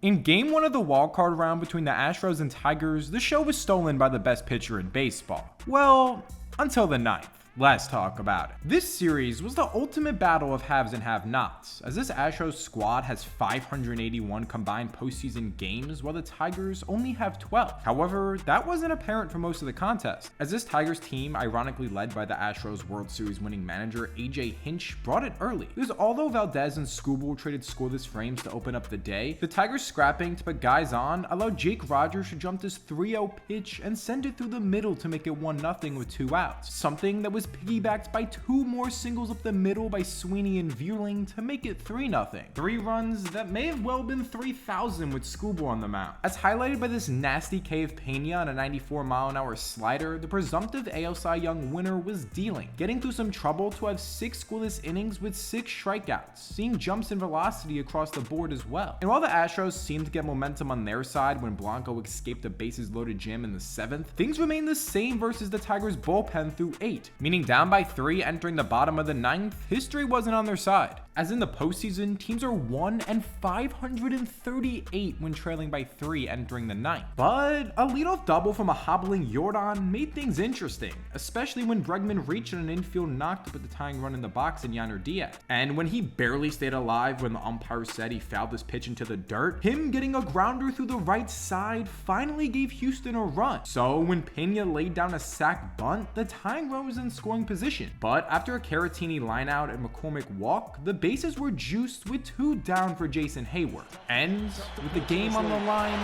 In Game 1 of the wildcard round between the Astros and Tigers, the show was stolen by the best pitcher in baseball. Well, until the ninth. Let's talk about it. This series was the ultimate battle of haves and have-nots, as this Astros squad has 581 combined postseason games, while the Tigers only have 12. However, that wasn't apparent for most of the contest, as this Tigers team, ironically led by the Astros World Series winning manager AJ Hinch, brought it early. Because although Valdez and Skubal traded scoreless frames to open up the day, the Tigers scrapping to put guys on allowed Jake Rogers to jump this 3-0 pitch and send it through the middle to make it 1-0 with 2 outs, something that was piggybacked by 2 more singles up the middle by Sweeney and Vueling to make it 3-0. 3 runs that may have well been 3,000 with Skubal on the mound. As highlighted by this nasty K of Pena on a 94-mile-an-hour slider, the presumptive AL Cy Young winner was dealing, getting through some trouble to have 6 scoreless innings with 6 strikeouts, seeing jumps in velocity across the board as well. And while the Astros seemed to get momentum on their side when Blanco escaped a bases-loaded jam in the 7th, things remained the same versus the Tigers bullpen through 8, meaning down by 3 entering the bottom of the 9th, history wasn't on their side. As in the postseason, teams are 1-538 when trailing by 3 entering the 9th. But a leadoff double from a hobbling Jordan made things interesting, especially when Bregman reached an infield knock to put the tying run in the box in NLDS. And when he barely stayed alive when the umpire said he fouled this pitch into the dirt, him getting a grounder through the right side finally gave Houston a run. So when Pena laid down a sac bunt, the tying run was in scoring position. But after a Caratini lineout and McCormick walk, the bases were juiced with 2 down for Jason Hayward. And with the game on the line,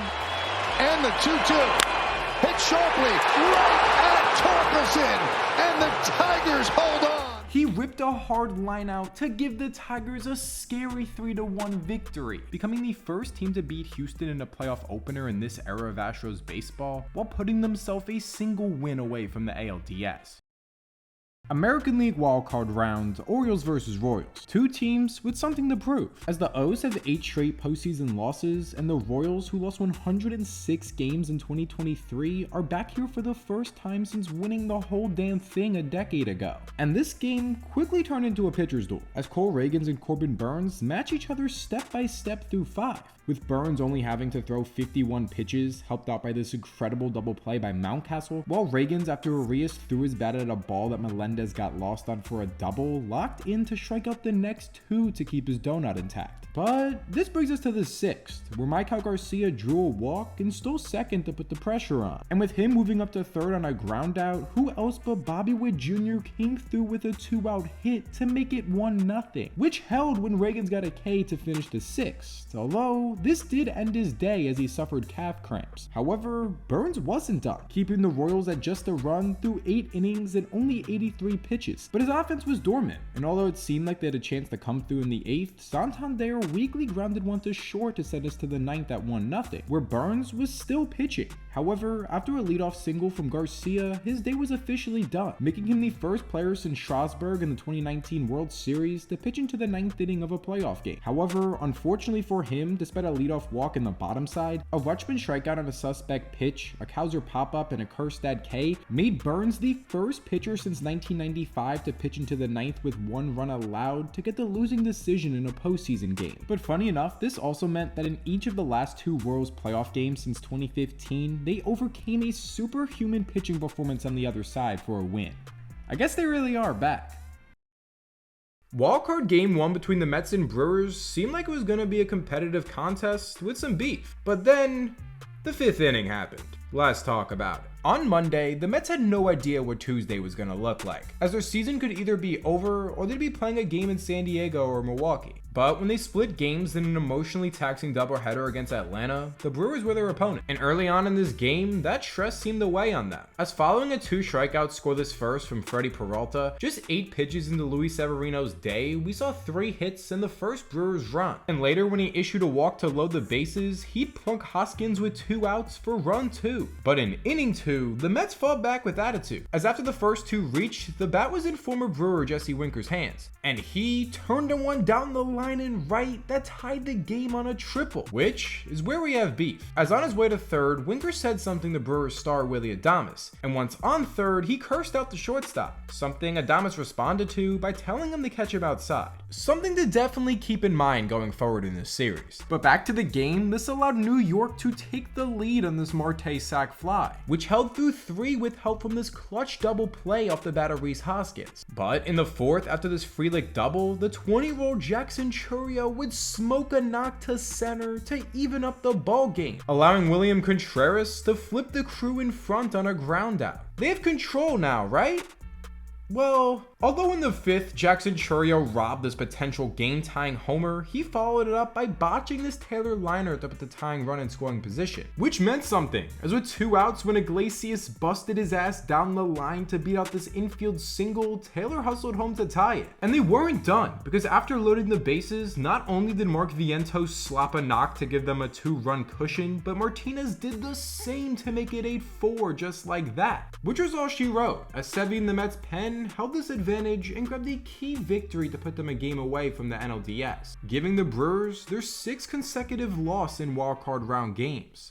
and the 2-2 hit sharply right at Torkelson, and the Tigers hold on. He ripped a hard line out to give the Tigers a scary 3-1 victory, becoming the first team to beat Houston in a playoff opener in this era of Astros baseball, while putting themselves a single win away from the ALDS. American League wildcard round, Orioles vs Royals. 2 teams with something to prove, as the O's have 8 straight postseason losses, and the Royals, who lost 106 games in 2023, are back here for the first time since winning the whole damn thing a decade ago. And this game quickly turned into a pitcher's duel, as Cole Ragans and Corbin Burnes match each other step by step through 5, with Burnes only having to throw 51 pitches, helped out by this incredible double play by Mountcastle, while Ragans, after Arias threw his bat at a ball that Melendez got lost on for a double, locked in to strike out the next 2 to keep his donut intact. But this brings us to the 6th, where Michael Garcia drew a walk and stole second to put the pressure on. And with him moving up to third on a ground out, who else but Bobby Witt Jr. came through with a 2-out hit to make it 1-0, which held when Ragans got a K to finish the 6th, although this did end his day as he suffered calf cramps. However, Burnes wasn't done, keeping the Royals at just a run through 8 innings and only 83 pitches. But his offense was dormant, and although it seemed like they had a chance to come through in the 8th, Santander weakly grounded one to short to send us to the 9th at 1-0, where Burnes was still pitching. However, after a leadoff single from Garcia, his day was officially done, making him the first player since Strasburg in the 2019 World Series to pitch into the 9th inning of a playoff game. However, unfortunately for him, despite a leadoff walk in the bottom side, a Rutschman strikeout on a suspect pitch, a Kowser pop-up, and a Kjerstad K made Burnes the first pitcher since 1995 to pitch into the 9th with 1 run allowed to get the losing decision in a postseason game. But funny enough, this also meant that in each of the last 2 Royals playoff games since 2015, they overcame a superhuman pitching performance on the other side for a win. I guess they really are back. Wildcard Game 1 between the Mets and Brewers seemed like it was going to be a competitive contest with some beef, but then the 5th inning happened. Let's talk about it. On Monday, the Mets had no idea what Tuesday was going to look like, as their season could either be over or they'd be playing a game in San Diego or Milwaukee. But when they split games in an emotionally taxing doubleheader against Atlanta, the Brewers were their opponent. And early on in this game, that stress seemed to weigh on them, as following a 2 strikeout scoreless first from Freddie Peralta, just 8 pitches into Luis Severino's day, we saw 3 hits in the first Brewers run. And later, when he issued a walk to load the bases, he'd plunk Hoskins with 2 outs for run 2. But in inning 2, 2, the Mets fought back with attitude, as after the first 2 reached, the bat was in former Brewer Jesse Winker's hands, and he turned one down the line and right that tied the game on a triple, which is where we have beef, as on his way to third, Winker said something to Brewers star Willie Adames, and once on third, he cursed out the shortstop, something Adames responded to by telling him to catch him outside. Something to definitely keep in mind going forward in this series. But back to the game, this allowed New York to take the lead on this Marte sac fly, which held through 3 with help from this clutch double play off the bat of Rhys Hoskins. But in the 4th, after this free-lick double, the 20-year-old Jackson Chourio would smoke a knock to center to even up the ball game, allowing William Contreras to flip the crew in front on a ground out. They have control now, right? Well, although in the 5th, Jackson Chourio robbed this potential game-tying homer, he followed it up by botching this Taylor liner to put the tying run in scoring position, which meant something, as with 2 outs when Iglesias busted his ass down the line to beat out this infield single, Taylor hustled home to tie it. And they weren't done, because after loading the bases, not only did Mark Vientos slop a knock to give them a 2-run cushion, but Martinez did the same to make it 8-4 just like that, which was all she wrote, as Sevy in the Mets pen held this advantage and grabbed a key victory to put them a game away from the NLDS, giving the Brewers their 6th consecutive loss in wildcard round games.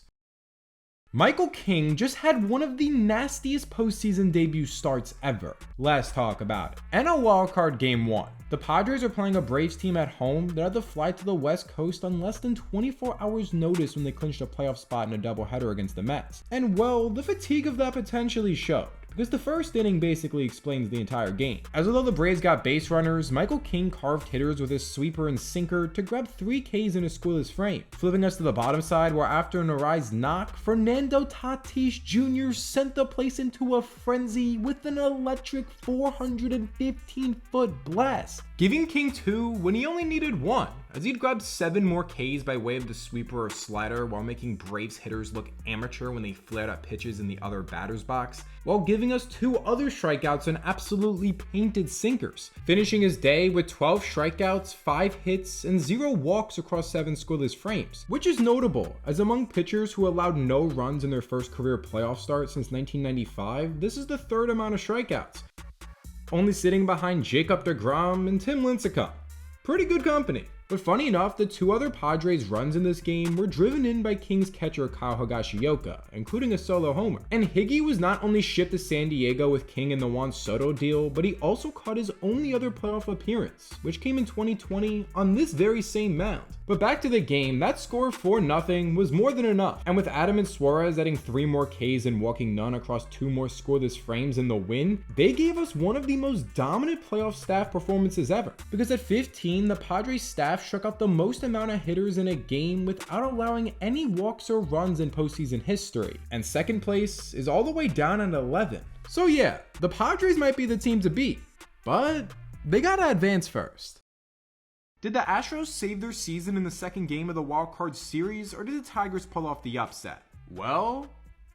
Michael King just had one of the nastiest postseason debut starts ever. Let's talk about it. NL wildcard game 1. The Padres are playing a Braves team at home that had to fly to the West Coast on less than 24 hours notice when they clinched a playoff spot in a doubleheader against the Mets. And well, the fatigue of that potentially showed, because the first inning basically explains the entire game. As although the Braves got base runners, Michael King carved hitters with his sweeper and sinker to grab 3 Ks in a scoreless frame, flipping us to the bottom side where after an Arise knock, Fernando Tatis Jr. sent the place into a frenzy with an electric 415-foot blast, giving King 2 when he only needed 1, as he'd grabbed 7 more Ks by way of the sweeper or slider while making Braves hitters look amateur when they flared up pitches in the other batter's box, while giving us 2 other strikeouts and absolutely painted sinkers, finishing his day with 12 strikeouts, 5 hits, and 0 walks across 7 scoreless frames, which is notable, as among pitchers who allowed no runs in their first career playoff start since 1995, this is the 3rd amount of strikeouts, only sitting behind Jacob deGrom and Tim Lincecum. Pretty good company. But funny enough, the 2 other Padres runs in this game were driven in by Kings catcher Kyle Higashioka, including a solo homer. And Higgy was not only shipped to San Diego with King in the Juan Soto deal, but he also caught his only other playoff appearance, which came in 2020 on this very same mound. But back to the game, that score of 4-0 was more than enough, and with Adam and Suarez adding 3 more Ks and walking none across 2 more scoreless frames in the win, they gave us one of the most dominant playoff staff performances ever. Because at 15, the Padres staff struck out the most amount of hitters in a game without allowing any walks or runs in postseason history, and second place is all the way down at 11. So yeah, the Padres might be the team to beat, but they gotta advance first. Did the Astros save their season in the second game of the wildcard series, or did the Tigers pull off the upset? Well,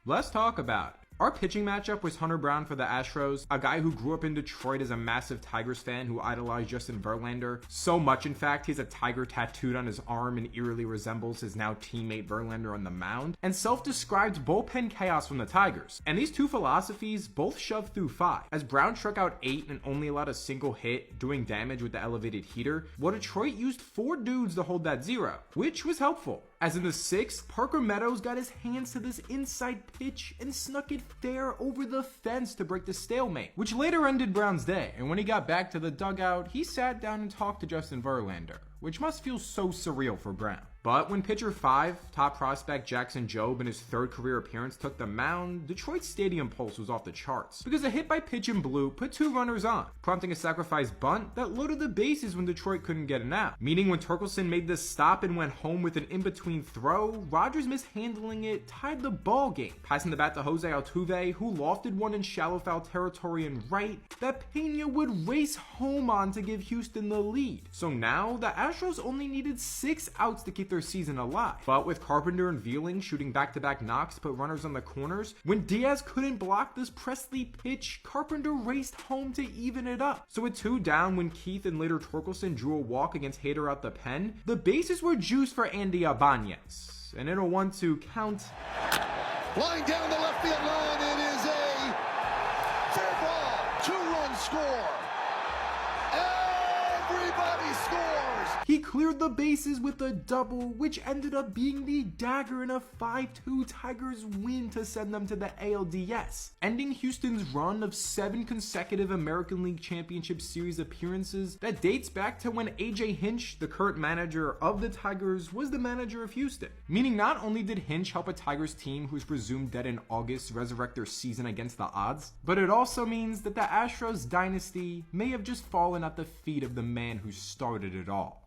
let's talk about it. Our pitching matchup was Hunter Brown for the Astros, a guy who grew up in Detroit as a massive Tigers fan who idolized Justin Verlander. So much, in fact, he has a tiger tattooed on his arm and eerily resembles his now teammate Verlander on the mound. And self-described bullpen chaos from the Tigers. And these 2 philosophies both shoved through 5, as Brown struck out 8 and only allowed a single hit, doing damage with the elevated heater, while Detroit used 4 dudes to hold that 0, which was helpful. As in the 6th, Parker Meadows got his hands to this inside pitch and snuck it fair over the fence to break the stalemate, which later ended Brown's day, and when he got back to the dugout, he sat down and talked to Justin Verlander, which must feel so surreal for Brown. But when pitcher 5, top prospect Jackson Jobe in his 3rd career appearance took the mound, Detroit's stadium pulse was off the charts, because a hit by pitch in blue put 2 runners on, prompting a sacrifice bunt that loaded the bases when Detroit couldn't get an out. Meaning when Torkelson made this stop and went home with an in-between throw, Rogers mishandling it tied the ball game, passing the bat to Jose Altuve, who lofted one in shallow foul territory and right that Pena would race home on to give Houston the lead. So now, the Astros only needed 6 outs to keep their season alive. But with Carpenter and Vealing shooting back-to-back knocks to put runners on the corners, when Diaz couldn't block this Presley pitch, Carpenter raced home to even it up. So with 2 down, when Keith and later Torkelson drew a walk against Hader out the pen, the bases were juiced for Andy Ibanez. And in a 1-2 count, Flying down the left field line, it score. Everybody scores. He cleared the bases with a double, which ended up being the dagger in a 5-2 Tigers win to send them to the ALDS, ending Houston's run of 7 consecutive American League Championship Series appearances that dates back to when AJ Hinch, the current manager of the Tigers, was the manager of Houston. Meaning not only did Hinch help a Tigers team who's presumed dead in August resurrect their season against the odds, but it also means that the Astros dynasty may have just fallen at the feet of the man who started it all.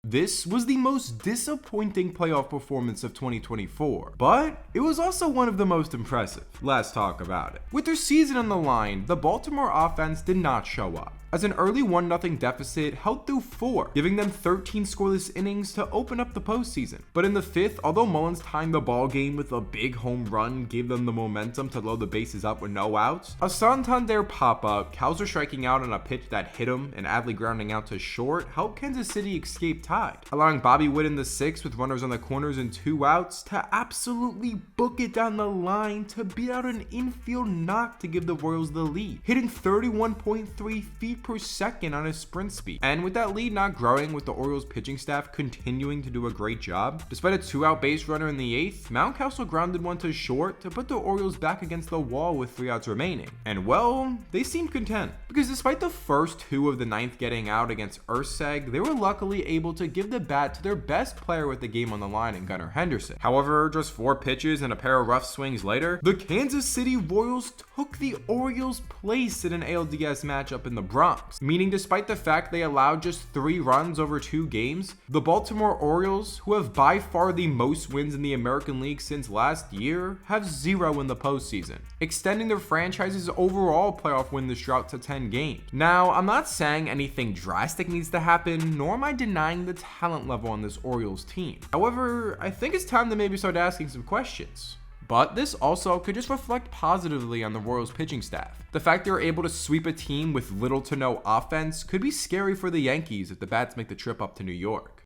This was the most disappointing playoff performance of 2024, but it was also one of the most impressive. Let's talk about it. With their season on the line, the Baltimore offense did not show up, as an early 1-0 deficit held through 4, giving them 13 scoreless innings to open up the postseason. But in the 5th, although Mullins timed the ball game with a big home run gave them the momentum to load the bases up with no outs, a Santander pop-up, Cowser striking out on a pitch that hit him and Adley grounding out to short helped Kansas City escape tied, allowing Bobby Witt in the 6th with runners on the corners and 2 outs to absolutely book it down the line to beat out an infield knock to give the Royals the lead, hitting 31.3 feet per second on his sprint speed. And with that lead not growing, with the Orioles pitching staff continuing to do a great job, despite a 2-out base runner in the 8th, Mountcastle grounded one to short to put the Orioles back against the wall with 3 outs remaining. And well, they seemed content, because despite the first 2 of the 9th getting out against Urseg, they were luckily able to give the bat to their best player with the game on the line in Gunnar Henderson. However, just 4 pitches and a pair of rough swings later, the Kansas City Royals took the Orioles' place in an ALDS matchup in the Bronx, meaning despite the fact they allowed just 3 runs over 2 games, the Baltimore Orioles, who have by far the most wins in the American League since last year, have 0 in the postseason, extending their franchise's overall playoff win drought to 10 games. Now, I'm not saying anything drastic needs to happen, nor am I denying the talent level on this Orioles team. However, I think it's time to maybe start asking some questions. But this also could just reflect positively on the Royals pitching staff. The fact they were able to sweep a team with little to no offense could be scary for the Yankees if the bats make the trip up to New York.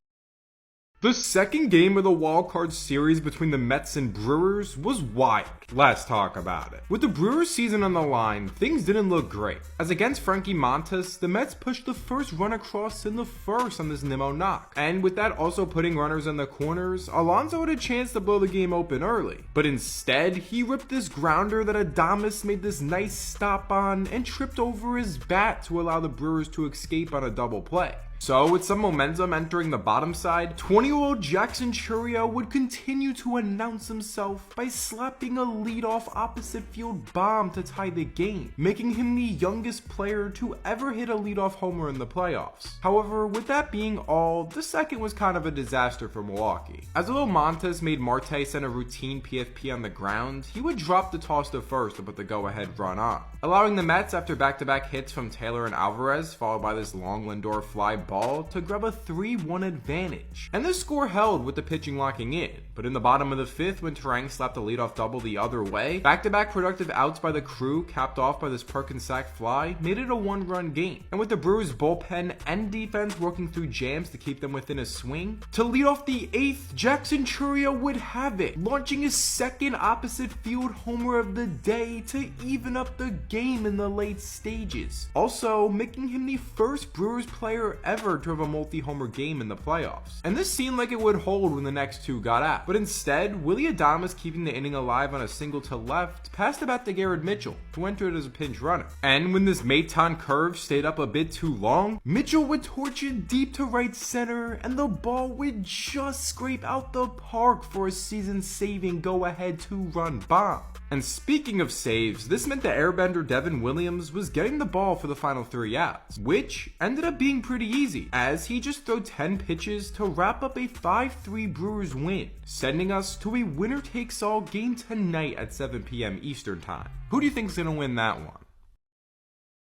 The second game of the wildcard series between the Mets and Brewers was wild. Let's talk about it. With the Brewers season on the line, things didn't look great, as against Frankie Montas, the Mets pushed the first run across in the 1st on this Nimmo knock. And with that also putting runners in the corners, Alonso had a chance to blow the game open early. But instead, he ripped this grounder that Adames made this nice stop on and tripped over his bat to allow the Brewers to escape on a double play. So, with some momentum entering the bottom side, 20-year-old Jackson Chourio would continue to announce himself by slapping a leadoff opposite field bomb to tie the game, making him the youngest player to ever hit a leadoff homer in the playoffs. However, with that being all, the second was kind of a disaster for Milwaukee. As although Montas made Marte send a routine PFP on the ground, he would drop the toss to first to put the go-ahead run on, allowing the Mets, after back-to-back hits from Taylor and Alvarez, followed by this long Lindor fly ball, to grab a 3-1 advantage. And the score held with the pitching locking in, but in the bottom of the 5th, when Terang slapped a leadoff double the other way, back-to-back productive outs by the crew, capped off by this Perkins sac fly, made it a 1-run game. And with the Brewers bullpen and defense working through jams to keep them within a swing, to lead off the 8th, Jackson Chourio would have it, launching his second opposite field homer of the day to even up the game in the late stages, also making him the first Brewers player ever to have a multi-homer game in the playoffs. And this seemed like it would hold when the next 2 got out, but instead, Willy Adames, keeping the inning alive on a single to left, passed the bat to Garrett Mitchell, who entered as a pinch runner. And when this Maton curve stayed up a bit too long, Mitchell would torch it deep to right center, and the ball would just scrape out the park for a season-saving go-ahead 2-run bomb. And speaking of saves, this meant the airbender Devin Williams was getting the ball for the final 3 outs, which ended up being pretty easy, as he just threw 10 pitches to wrap up a 5-3 Brewers win, sending us to a winner-takes-all game tonight at 7 p.m. Eastern Time. Who do you think is going to win that one?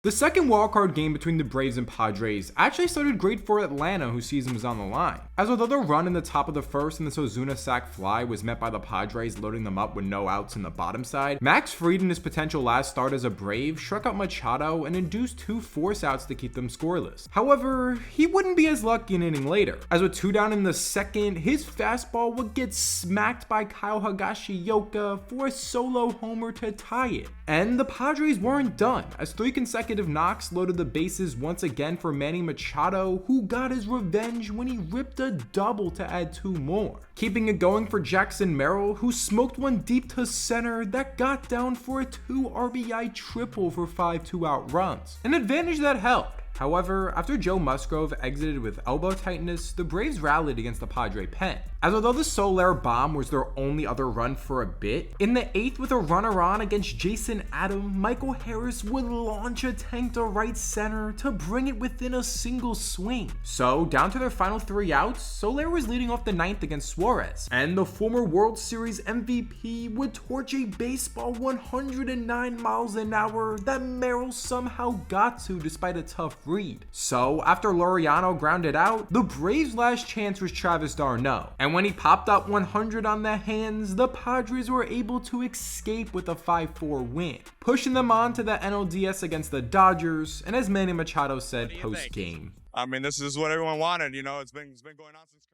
The second wildcard game between the Braves and Padres actually started great for Atlanta, whose season was on the line, as although the run in the top of the first and the Ozuna sac fly was met by the Padres loading them up with no outs in the bottom side, Max Fried in his potential last start as a Brave struck out Machado and induced 2 force outs to keep them scoreless. However, he wouldn't be as lucky an inning later, as with 2 down in the second, his fastball would get smacked by Kyle Higashioka for a solo homer to tie it. And the Padres weren't done, as 3 consecutive knocks loaded the bases once again for Manny Machado, who got his revenge when he ripped a double to add 2 more. Keeping it going for Jackson Merrill, who smoked one deep to center that got down for a 2 RBI triple for 5 2-out runs, an advantage that helped. However, after Joe Musgrove exited with elbow tightness, the Braves rallied against the Padre pen, as although the Soler bomb was their only other run for a bit, in the 8th with a runner on against Jason Adam, Michael Harris would launch a tank to right center to bring it within a single swing. So, down to their final 3 outs, Soler was leading off the 9th against Suarez, and the former World Series MVP would torch a baseball 109 miles an hour that Merrill somehow got to despite a tough read. So, after Laureano grounded out, the Braves' last chance was Travis d'Arnaud, and when he popped up 100 on the hands, the Padres were able to escape with a 5-4 win, pushing them on to the NLDS against the Dodgers, and as Manny Machado said post-game, I mean, this is what everyone wanted, you know, it's been going on since.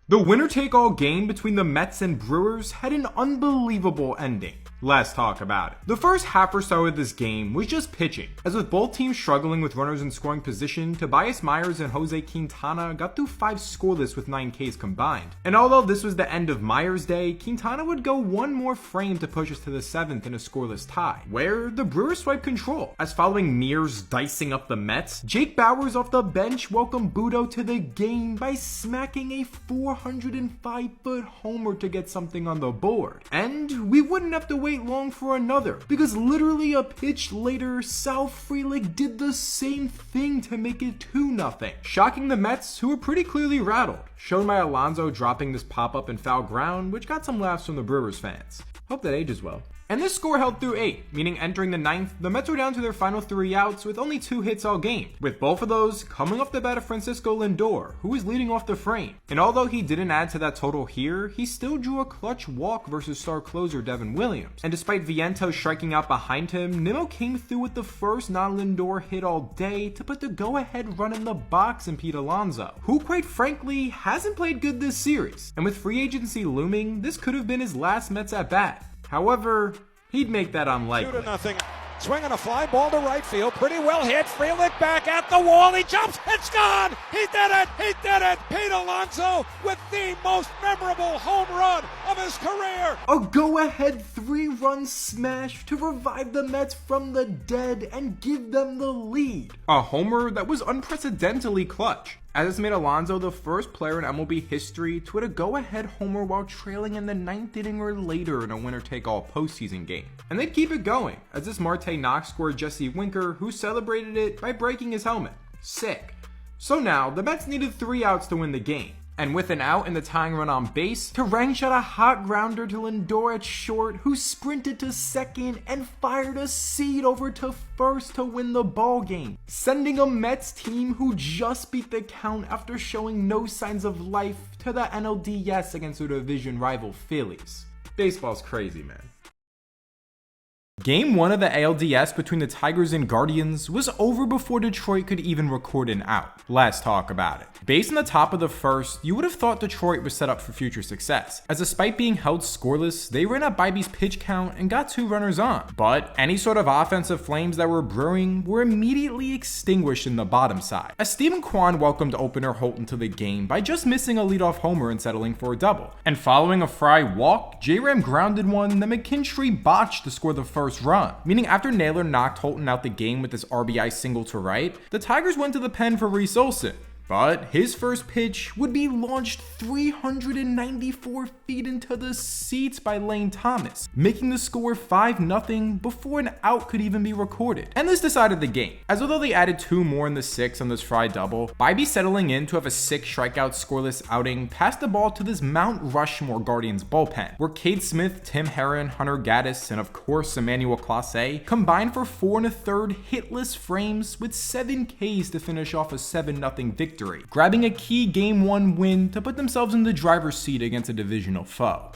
The winner-take-all game between the Mets and Brewers had an unbelievable ending. Let's talk about it. The first half or so of this game was just pitching, as with both teams struggling with runners in scoring position, Tobias Myers and Jose Quintana got through 5 scoreless with 9 Ks combined. And although this was the end of Myers' day, Quintana would go one more frame to push us to the 7th in a scoreless tie, where the Brewers swiped control, as following Mears dicing up the Mets, Jake Bauers off the bench welcomed Budo to the game by smacking a 405-foot homer to get something on the board. And we wouldn't have to wait long for another, because literally a pitch later, Sal Frelick did the same thing to make it 2-0, shocking the Mets, who were pretty clearly rattled, shown by Alonso dropping this pop-up in foul ground, which got some laughs from the Brewers fans. Hope that ages well. And this score held through 8, meaning entering the 9th, the Mets were down to their final 3 outs with only 2 hits all game, with both of those coming off the bat of Francisco Lindor, who was leading off the frame. And although he didn't add to that total here, he still drew a clutch walk versus star closer Devin Williams. And despite Vientos striking out behind him, Nimmo came through with the first non-Lindor hit all day to put the go-ahead run in the box in Pete Alonso, who quite frankly hasn't played good this series. And with free agency looming, this could have been his last Mets at bat. However, he'd make that unlikely. 2-0. Swinging a fly ball to right field. Pretty well hit. Frelick back at the wall. He jumps. It's gone. He did it. He did it. Pete Alonso with the most memorable home run of his career. A go-ahead 3-run smash to revive the Mets from the dead and give them the lead. A homer that was unprecedentedly clutch, as it's made Alonso the first player in MLB history to hit a go-ahead homer while trailing in the 9th inning or later in a winner-take-all postseason game. And they'd keep it going, as this Marte knock scored Jesse Winker, who celebrated it by breaking his helmet. Sick. So now, the Mets needed 3 outs to win the game. And with an out and the tying run on base, Terang shot a hot grounder to Lindor at short, who sprinted to second and fired a seed over to first to win the ball game, sending a Mets team who just beat the count after showing no signs of life to the NLDS against their division rival Phillies. Baseball's crazy, man. Game 1 of the ALDS between the Tigers and Guardians was over before Detroit could even record an out. Let's talk about it. Based on the top of the first, you would have thought Detroit was set up for future success, as despite being held scoreless, they ran up Bybee's pitch count and got 2 runners on. But any sort of offensive flames that were brewing were immediately extinguished in the bottom side, as Stephen Kwan welcomed opener Holton to the game by just missing a leadoff homer and settling for a double. And following a Fry walk, J-Ram grounded one that McKinstry botched to score the first run, meaning after Naylor knocked Holton out the game with his RBI single to right, the Tigers went to the pen for Reese Olson. But his first pitch would be launched 394 feet into the seats by Lane Thomas, making the score 5-0 before an out could even be recorded. And this decided the game, as although they added 2 more in the 6th on this fry double, Bibee settling in to have a 6 strikeout scoreless outing passed the ball to this Mount Rushmore Guardians bullpen, where Cade Smith, Tim Herron, Hunter Gaddis, and of course Emmanuel Clase combined for 4 1/3 hitless frames with 7 Ks to finish off a 7-0 victory, grabbing a key Game 1 win to put themselves in the driver's seat against a divisional foe.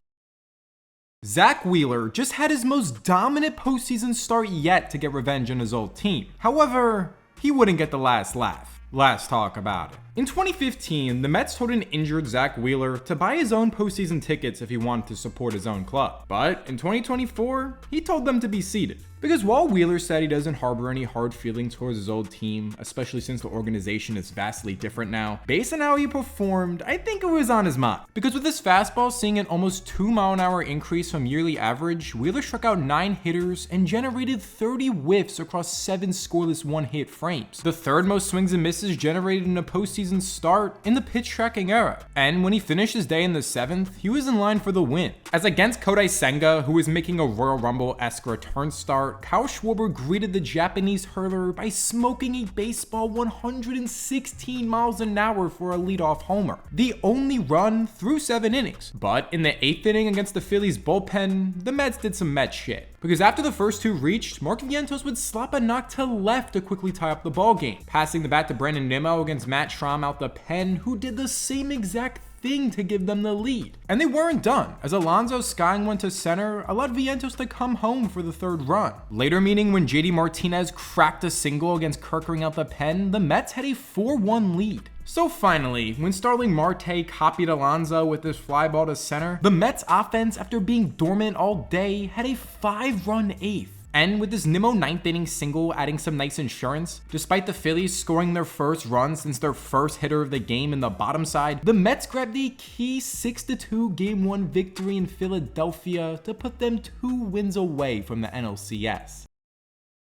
Zach Wheeler just had his most dominant postseason start yet to get revenge on his old team. However, he wouldn't get the last laugh. Let's talk about it. In 2015, the Mets told an injured Zach Wheeler to buy his own postseason tickets if he wanted to support his own club. But in 2024, he told them to be seated. Because while Wheeler said he doesn't harbor any hard feelings towards his old team, especially since the organization is vastly different now, based on how he performed, I think it was on his mind. Because with his fastball seeing an almost 2-mile-an-hour increase from yearly average, Wheeler struck out 9 hitters and generated 30 whiffs across 7 scoreless one-hit frames, the 3rd most swings and misses generated in a postseason start in the pitch tracking era. And when he finished his day in the 7th, he was in line for the win. As against Kodai Senga, who was making a Royal Rumble-esque return start, Kyle Schwarber greeted the Japanese hurler by smoking a baseball 116 miles an hour for a leadoff homer, the only run through 7 innings. But in the 8th inning against the Phillies bullpen, the Mets did some Mets shit. Because after the first 2 reached, Mark Vientos would slap a knock to left to quickly tie up the ballgame, passing the bat to Brandon Nimmo against Matt Schramm out the pen, who did the same exact thing to give them the lead. And they weren't done, as Alonso skying one to center allowed Vientos to come home for the 3rd run. Later meaning when JD Martinez cracked a single against Kirkering out the pen, the Mets had a 4-1 lead. So finally, when Starling Marte copied Alonso with this fly ball to center, the Mets offense, after being dormant all day, had a 5-run 8th. And with this Nimmo 9th inning single adding some nice insurance, despite the Phillies scoring their first run since their first hitter of the game in the bottom side, the Mets grabbed the key 6-2 Game 1 victory in Philadelphia to put them 2 wins away from the NLCS.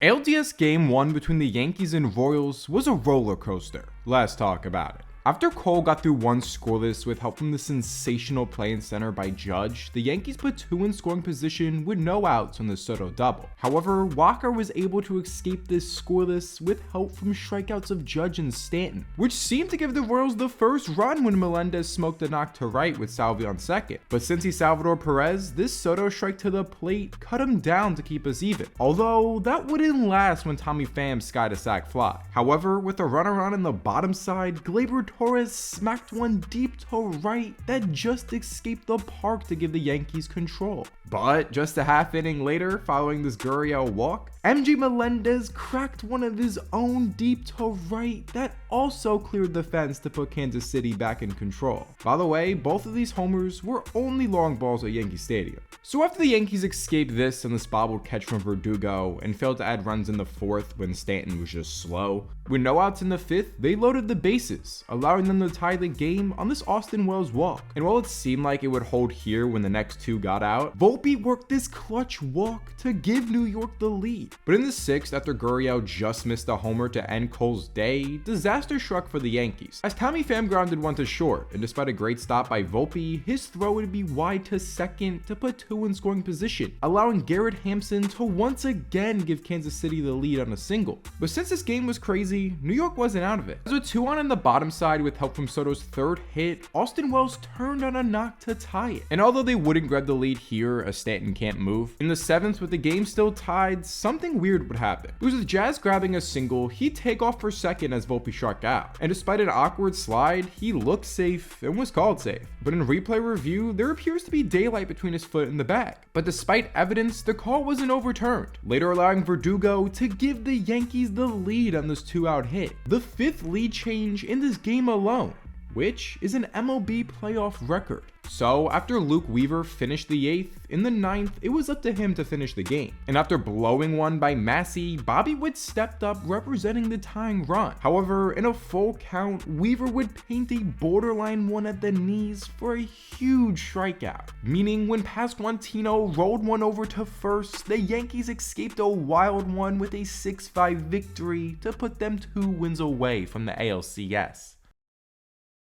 ALDS Game 1 between the Yankees and Royals was a roller coaster. Let's talk about it. After Cole got through 1 scoreless with help from the sensational play in center by Judge, the Yankees put 2 in scoring position with no outs on the Soto double. However, Walker was able to escape this scoreless with help from strikeouts of Judge and Stanton, which seemed to give the Royals the first run when Melendez smoked a knock to right with Salvi on second. But since he's Salvador Perez, this Soto strike to the plate cut him down to keep us even. Although that wouldn't last when Tommy Pham skied a sac fly. However, with a runaround in the bottom side, Gleyber Torres smacked one deep to right that just escaped the park to give the Yankees control. But just a half inning later, following this Gurriel walk, MJ Melendez cracked one of his own deep to right that also cleared the fence to put Kansas City back in control. By the way, both of these homers were only long balls at Yankee Stadium. So after the Yankees escaped this and this bobbled catch from Verdugo and failed to add runs in the 4th when Stanton was just slow, with no outs in the 5th, they loaded the bases, allowing them to tie the game on this Austin Wells walk. And while it seemed like it would hold here when the next 2 got out, Volpe worked this clutch walk to give New York the lead. But in the 6th, after Gurriel just missed a homer to end Cole's day, disaster struck for the Yankees, as Tommy Pham grounded one to short, and despite a great stop by Volpe, his throw would be wide to second to put 2 in scoring position, allowing Garrett Hampson to once again give Kansas City the lead on a single. But since this game was crazy, New York wasn't out of it. As with 2 on in the bottom side with help from Soto's 3rd hit, Austin Wells turned on a knock to tie it. And although they wouldn't grab the lead here as Stanton can't move, in the 7th with the game still tied, something weird would happen. It was with Jazz grabbing a single, he'd take off for second as Volpe struck out. And despite an awkward slide, he looked safe and was called safe. But in replay review, there appears to be daylight between his foot and the bag. But despite evidence, the call wasn't overturned, later allowing Verdugo to give the Yankees the lead on this 2-out hit, the 5th lead change in this game alone, which is an MLB playoff record. So after Luke Weaver finished the 8th, in the 9th, it was up to him to finish the game. And after blowing one by Massey, Bobby Witt stepped up representing the tying run. However, in a full count, Weaver would paint a borderline one at the knees for a huge strikeout. Meaning when Pasquantino rolled one over to first, the Yankees escaped a wild one with a 6-5 victory to put them 2 wins away from the ALCS.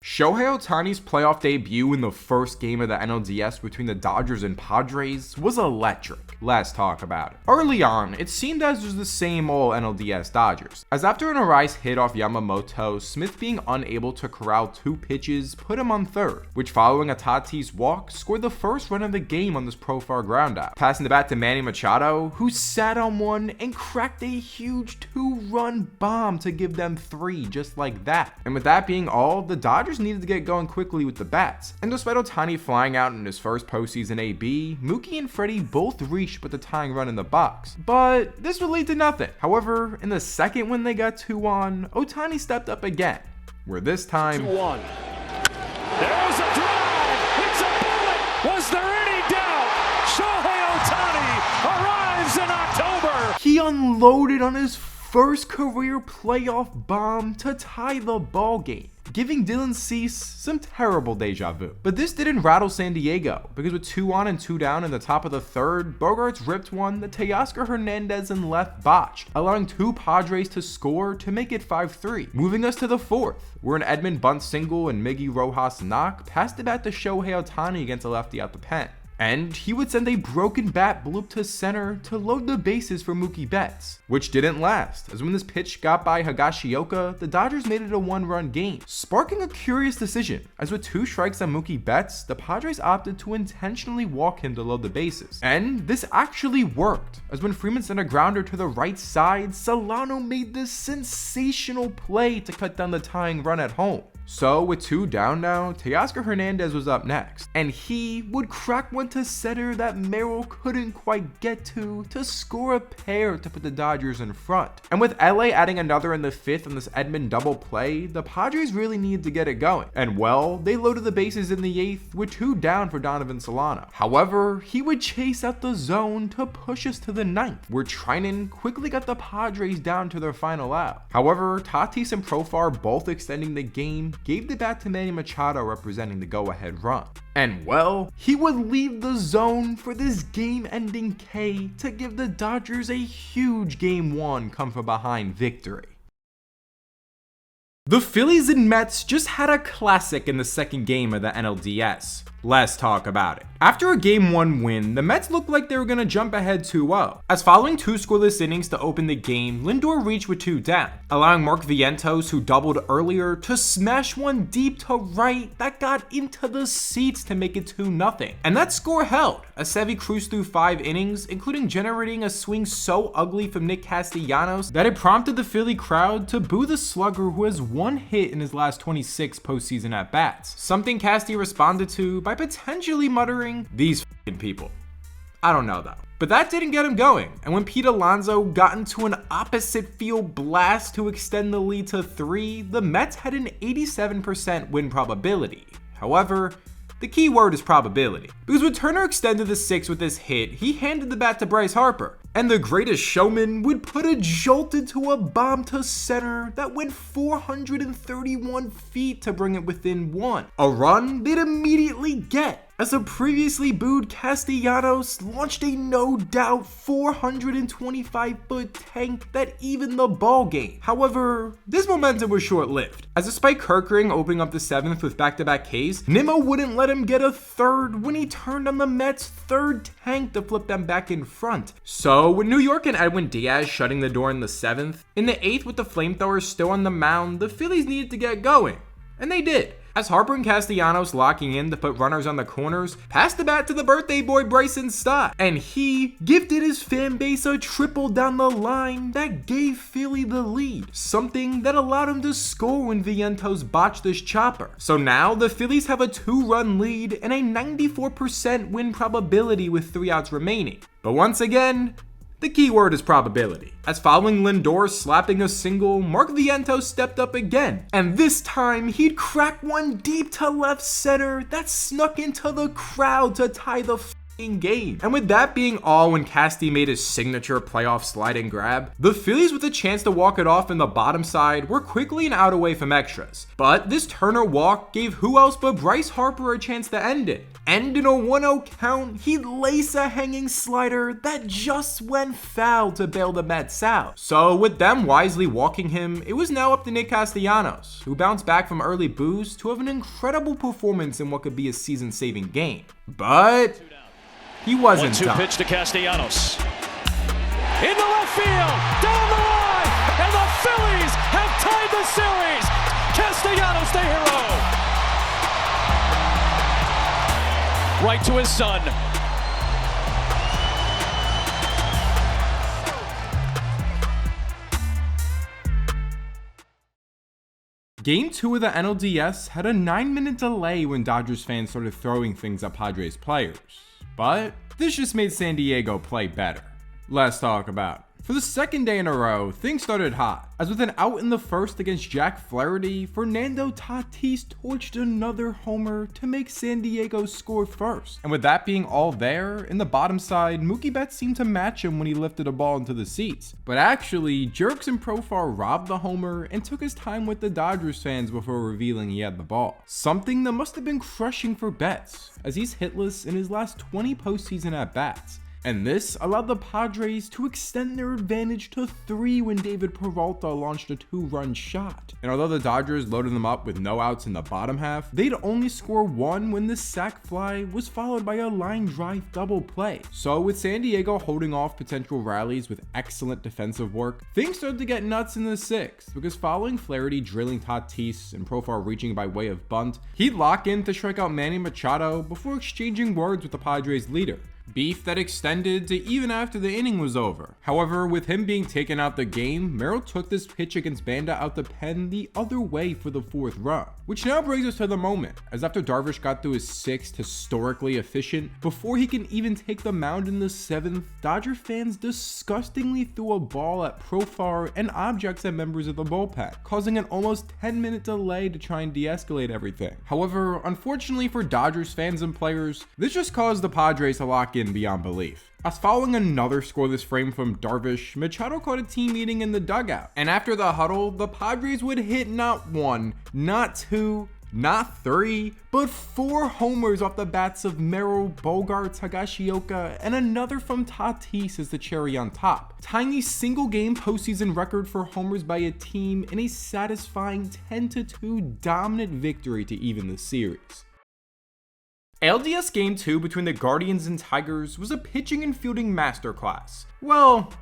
Shohei Ohtani's playoff debut in the first game of the NLDS between the Dodgers and Padres was electric. Let's talk about it. Early on, it seemed as it was the same old NLDS Dodgers, as after an Arise hit off Yamamoto, Smith being unable to corral 2 pitches put him on third, which following a Tatis walk scored the first run of the game on this profile groundout, passing the bat to Manny Machado, who sat on one and cracked a huge 2-run bomb to give them 3 just like that. And with that being all, the Dodgers needed to get going quickly with the bats, and despite Ohtani flying out in his first postseason AB, Mookie and Freddie both reached with the tying run in the box, but this would lead to nothing. However, in the second when they got 2 on, Ohtani stepped up again, where this time 2-1. There's a drive. It's a bullet. Was there any doubt? Shohei Ohtani arrives in October. He unloaded on his first career playoff bomb to tie the ball game, giving Dylan Cease some terrible deja vu. But this didn't rattle San Diego, because with 2 on and 2 down in the top of the third, Bogaerts ripped one that Teoscar Hernandez in left botched, allowing 2 Padres to score to make it 5-3. Moving us to the fourth, where an Edmund bunt single and Miggy Rojas knock passed the bat to Shohei Ohtani against a lefty out the pen. And he would send a broken bat bloop to center to load the bases for Mookie Betts, which didn't last, as when this pitch got by Higashioka, the Dodgers made it a 1-run game, sparking a curious decision, as with 2 strikes on Mookie Betts, the Padres opted to intentionally walk him to load the bases. And this actually worked, as when Freeman sent a grounder to the right side, Solano made this sensational play to cut down the tying run at home. So with 2 down now, Teoscar Hernandez was up next, and he would crack one to center that Merrill couldn't quite get to score a pair to put the Dodgers in front. And with LA adding another in the 5th on this Edmund double play, the Padres really needed to get it going. And well, they loaded the bases in the 8th with 2 down for Donovan Solano. However, he would chase out the zone to push us to the 9th, where Trinan quickly got the Padres down to their final out. However, Tatis and Profar both extending the game gave the bat to Manny Machado representing the go-ahead run. And well, he would leave the zone for this game-ending K to give the Dodgers a huge Game 1 come-from-behind victory. The Phillies and Mets just had a classic in the second game of the NLDS. Let's talk about it. After a Game 1 win, the Mets looked like they were going to jump ahead 2-0, as following 2 scoreless innings to open the game, Lindor reached with 2 down, allowing Mark Vientos, who doubled earlier, to smash one deep to right that got into the seats to make it 2-0. And that score held, as Sevy cruised through 5 innings, including generating a swing so ugly from Nick Castellanos that it prompted the Philly crowd to boo the slugger who has 1 hit in his last 26 postseason at-bats, something Casty responded to by potentially muttering, "These f***ing people." I don't know though. But that didn't get him going, and when Pete Alonso got into an opposite field blast to extend the lead to 3, the Mets had an 87% win probability. However, the key word is probability, because when Turner extended the 6 with this hit, he handed the bat to Bryce Harper, and the greatest showman would put a jolt into a bomb to center that went 431 feet to bring it within 1. A run they'd immediately get, as a previously booed Castellanos launched a no-doubt 425-foot tank that evened the ball game. However, this momentum was short-lived, as despite Kerkering opening up the 7th with back-to-back Ks, Nimmo wouldn't let him get a 3rd when he turned on the Mets' 3rd tank to flip them back in front. So with New York and Edwin Diaz shutting the door in the 7th, in the 8th with the flamethrowers still on the mound, the Phillies needed to get going, and they did, as Harper and Castellanos locking in to put runners on the corners, passed the bat to the birthday boy Bryson Stott, and he gifted his fan base a triple down the line that gave Philly the lead, something that allowed him to score when Vientos botched this chopper. So now the Phillies have a 2-run lead and a 94% win probability with 3 outs remaining. But once again, the key word is probability, as following Lindor slapping a single, Mark Vientos stepped up again, and this time he'd crack one deep to left center that snuck into the crowd to tie the game. And with that being all, when Casty made his signature playoff slide and grab, the Phillies with a chance to walk it off in the bottom side were quickly an out away from extras. But this Turner walk gave who else but Bryce Harper a chance to end it. And in a 1-0 count, he'd lace a hanging slider that just went foul to bail the Mets out. So with them wisely walking him, it was now up to Nick Castellanos, who bounced back from early boos to have an incredible performance in what could be a season-saving game. But he wasn't done. 1-2 pitch to Castellanos. Into left field, down the line, and the Phillies have tied the series. Castellanos, the hero. Right to his son. Game 2 of the NLDS had a 9-minute delay when Dodgers fans started throwing things at Padres players. But this just made San Diego play better. Let's talk about it. For the second day in a row, things started hot, as with an out in the first against Jack Flaherty, Fernando Tatis torched another homer to make San Diego score first. And with that being all there, in the bottom side, Mookie Betts seemed to match him when he lifted a ball into the seats. But actually, Jerks and Profar robbed the homer and took his time with the Dodgers fans before revealing he had the ball. Something that must have been crushing for Betts, as he's hitless in his last 20 postseason at-bats. And this allowed the Padres to extend their advantage to 3 when David Peralta launched a 2-run shot. And although the Dodgers loaded them up with no outs in the bottom half, they'd only score 1 when the sac fly was followed by a line drive double play. So with San Diego holding off potential rallies with excellent defensive work, things started to get nuts in the 6th, because following Flaherty drilling Tatis and Profar reaching by way of bunt, he'd lock in to strike out Manny Machado before exchanging words with the Padres leader. Beef that extended to even after the inning was over. However, with him being taken out the game, Merrill took this pitch against Banda out the pen the other way for the 4th run. Which now brings us to the moment, as after Darvish got through his 6th historically efficient, before he can even take the mound in the 7th, Dodger fans disgustingly threw a ball at Profar and objects at members of the bullpen, causing an almost 10-minute delay to try and de-escalate everything. However, unfortunately for Dodgers fans and players, this just caused the Padres to lock in beyond belief. As following another scoreless frame from Darvish, Machado caught a team meeting in the dugout. And after the huddle, the Padres would hit not 1, not 2, not 3, but 4 homers off the bats of Merrill, Bogarts, Higashioka, and another from Tatis as the cherry on top, tying a single-game postseason record for homers by a team in a satisfying 10-2 dominant victory to even the series. ALDS Game 2 between the Guardians and Tigers was a pitching and fielding masterclass. Well,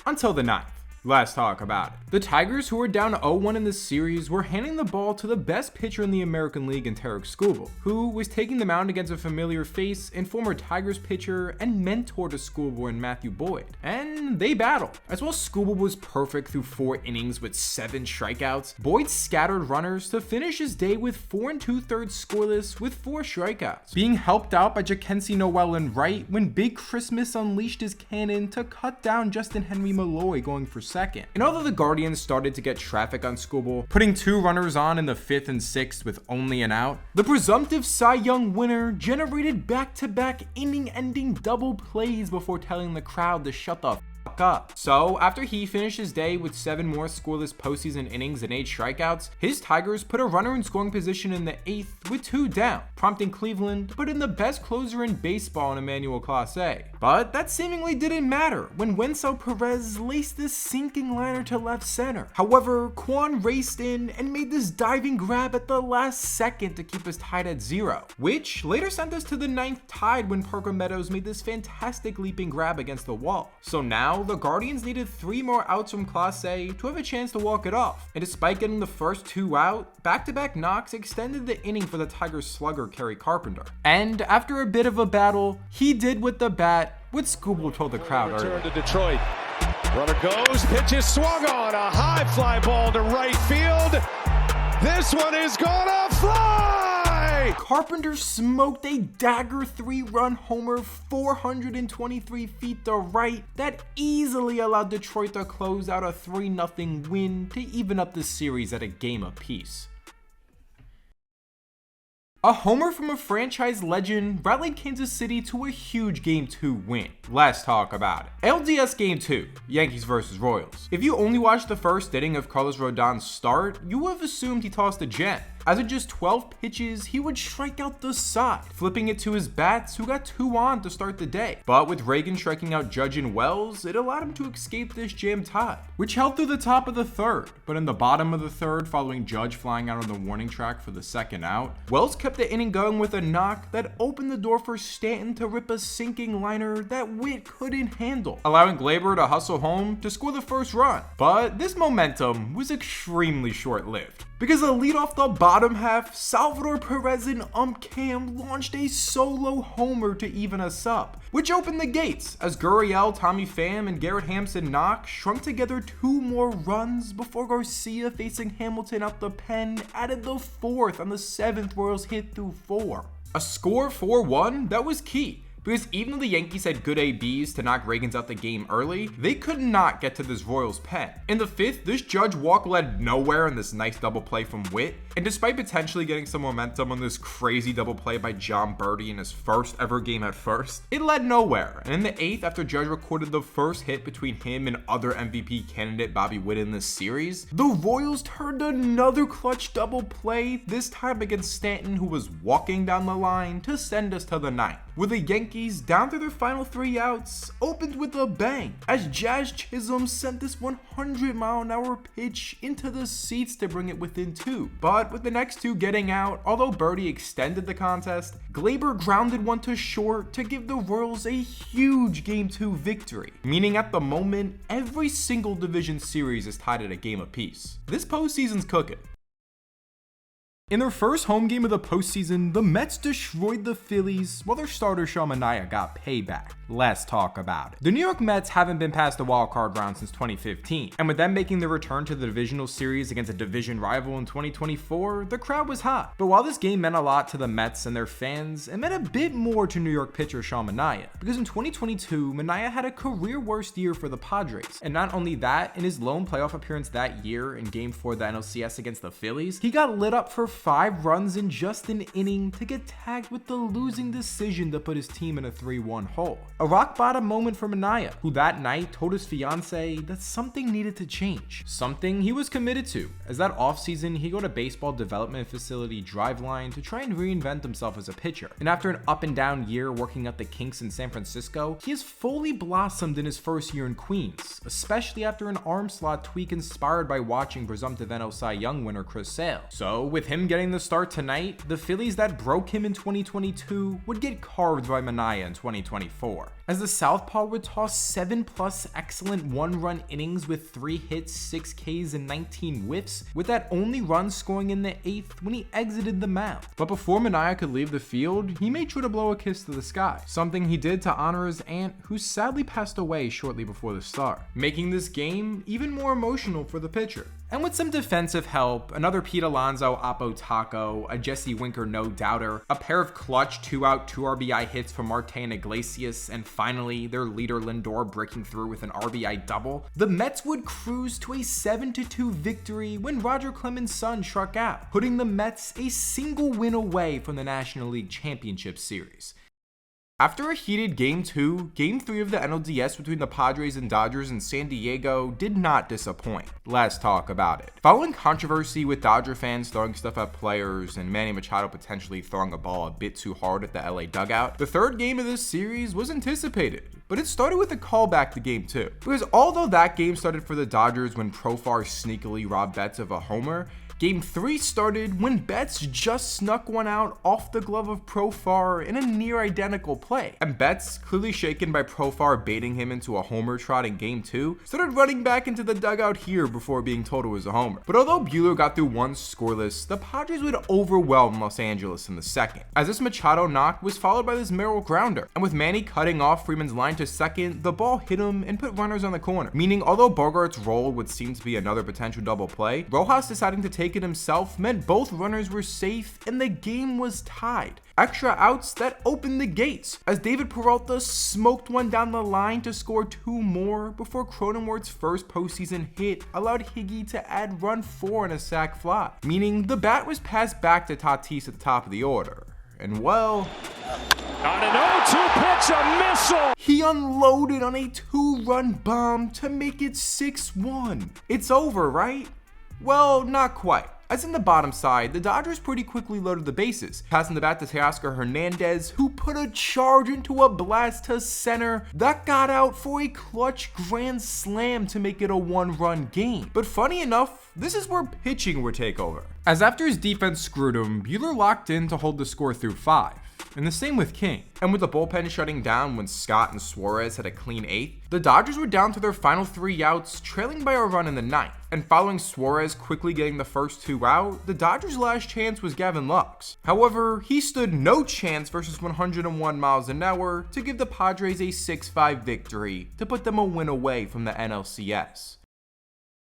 until the 9th. Let's talk about it. The Tigers, who were down 0-1 in this series, were handing the ball to the best pitcher in the American League in Tarek Skubal, who was taking the mound against a familiar face and former Tigers pitcher and mentor to Skubal and Matthew Boyd. And they battled. As well, Skubal was perfect through 4 innings with 7 strikeouts. Boyd scattered runners to finish his day with 4 2/3 scoreless with 4 strikeouts, being helped out by Jackenzie Noel in right when Big Christmas unleashed his cannon to cut down Justin Henry Malloy going for second. And although the Guardians started to get traffic on Skubal, putting 2 runners on in the 5th and 6th with only an out, the presumptive Cy Young winner generated back-to-back inning-ending double plays before telling the crowd to shut the fuck up. So after he finished his day with 7 more scoreless postseason innings and 8 strikeouts, his Tigers put a runner in scoring position in the 8th with 2 down, prompting Cleveland to put in the best closer in baseball in Emmanuel Clase. But that seemingly didn't matter when Wenzel Perez laced this sinking liner to left center. However, Kwan raced in and made this diving grab at the last second to keep us tied at 0, which later sent us to the 9th tied when Parker Meadows made this fantastic leaping grab against the wall. So now the Guardians needed 3 more outs from Clase to have a chance to walk it off. And despite getting the first 2 out, back-to-back knocks extended the inning for the Tigers slugger Kerry Carpenter. And after a bit of a battle, he did with the bat what Skubal told the crowd earlier. Return to Detroit. Runner goes, pitch is swung on, a high fly ball to right field. This one is gonna fly! Carpenter smoked a dagger 3-run homer 423 feet to right that easily allowed Detroit to close out a 3-0 win to even up the series at a game apiece. A homer from a franchise legend rallied Kansas City to a huge Game 2 win. Let's talk about it. ALDS Game 2, Yankees vs. Royals. If you only watched the first inning of Carlos Rodon's start, you would have assumed he tossed a gem. As in just 12 pitches, he would strike out the side, flipping it to his bats, who got 2 on to start the day. But with Reagan striking out Judge and Wells, it allowed him to escape this jam tie, which held through the top of the third. But in the bottom of the third, following Judge flying out on the warning track for the second out, Wells kept the inning going with a knock that opened the door for Stanton to rip a sinking liner that Witt couldn't handle, allowing Gleyber to hustle home to score the first run. But this momentum was extremely short-lived, because a lead off the bottom half, Salvador Perez and Cam launched a solo homer to even us up, which opened the gates as Gurriel, Tommy Pham, and Garrett Hampson Knock shrunk together 2 more runs before Garcia, facing Hamilton up the pen, added the 4th on the 7th Royals hit through 4. A score 4-1 that was key, because even though the Yankees had good ABs to knock Reagans out the game early, they could not get to this Royals pen. In the 5th, this Judge walk led nowhere in this nice double play from Witt, and despite potentially getting some momentum on this crazy double play by John Birdie in his first ever game at first, it led nowhere. And in the 8th, after Judge recorded the first hit between him and other MVP candidate Bobby Witt in this series, the Royals turned another clutch double play, this time against Stanton, who was walking down the line, to send us to the 9th, where the Yankees, down to their final 3 outs, opened with a bang as Jazz Chisholm sent this 100-mile-an-hour pitch into the seats to bring it within 2. But with the next 2 getting out, although Birdie extended the contest, Gleyber grounded one to short to give the Royals a huge Game 2 victory, meaning at the moment, every single division series is tied at a game apiece. This postseason's cooking. In their first home game of the postseason, the Mets destroyed the Phillies while their starter Sean Manaea got payback. Let's talk about it. The New York Mets haven't been past the wildcard round since 2015, and with them making their return to the divisional series against a division rival in 2024, the crowd was hot. But while this game meant a lot to the Mets and their fans, it meant a bit more to New York pitcher Sean Manaea, because in 2022, Manaea had a career worst year for the Padres. And not only that, in his lone playoff appearance that year in Game 4 of the NLCS against the Phillies, he got lit up for 5 runs in just an inning to get tagged with the losing decision to put his team in a 3-1 hole. A rock bottom moment for Manaea, who that night told his fiance that something needed to change. Something he was committed to, as that offseason he got a baseball development facility Driveline to try and reinvent himself as a pitcher. And after an up and down year working at the Kinks in San Francisco, he has fully blossomed in his first year in Queens, especially after an arm slot tweak inspired by watching presumptive NL Cy Young winner Chris Sale. So with him getting the start tonight, the Phillies that broke him in 2022 would get carved by Manaea in 2024, as the Southpaw would toss 7+ excellent 1-run innings with 3 hits, 6 Ks, and 19 whiffs, with that only run scoring in the 8th when he exited the mound. But before Manaea could leave the field, he made sure to blow a kiss to the sky, something he did to honor his aunt, who sadly passed away shortly before the start, making this game even more emotional for the pitcher. And with some defensive help, another Pete Alonso Oppo Taco, a Jesse Winker no doubter, a pair of clutch 2-out 2 RBI hits from Marte and Iglesias, and finally their leader Lindor breaking through with an RBI double, the Mets would cruise to a 7-2 victory when Roger Clemens' son struck out, putting the Mets a single win away from the National League Championship Series. After a heated Game 2, Game 3 of the NLDS between the Padres and Dodgers in San Diego did not disappoint. Let's talk about it. Following controversy with Dodger fans throwing stuff at players and Manny Machado potentially throwing a ball a bit too hard at the LA dugout, the third game of this series was anticipated, but it started with a callback to Game 2. Because although that game started for the Dodgers when Profar sneakily robbed Betts of a homer, Game 3 started when Betts just snuck one out off the glove of Profar in a near identical play. And Betts, clearly shaken by Profar baiting him into a homer trot in Game 2, started running back into the dugout here before being told it was a homer. But although Buehler got through one scoreless, the Padres would overwhelm Los Angeles in the second, as this Machado knock was followed by this Merrill grounder. And with Manny cutting off Freeman's line to second, the ball hit him and put runners on the corner. Meaning, although Bogart's role would seem to be another potential double play, Rojas deciding to take take it himself meant both runners were safe and the game was tied. Extra outs that opened the gates as David Peralta smoked one down the line to score 2 more before Cronenworth's first postseason hit allowed Higgy to add run 4 on a sac fly, meaning the bat was passed back to Tatis at the top of the order. And well, On an 0-2 pitch, a missile. he unloaded on a 2-run bomb to make it 6-1. It's over, right? Well, not quite. As in the bottom side, the Dodgers pretty quickly loaded the bases, passing the bat to Teoscar Hernandez, who put a charge into a blast to center that got out for a clutch grand slam to make it a 1-run game. But funny enough, this is where pitching would take over, as after his defense screwed him, Buehler locked in to hold the score through 5. And the same with King. And with the bullpen shutting down when Scott and Suarez had a clean 8th, the Dodgers were down to their final 3 outs, trailing by a run in the 9th. And following Suarez quickly getting the first 2 out, the Dodgers' last chance was Gavin Lux. However, he stood no chance versus 101 miles an hour to give the Padres a 6-5 victory to put them a win away from the NLCS.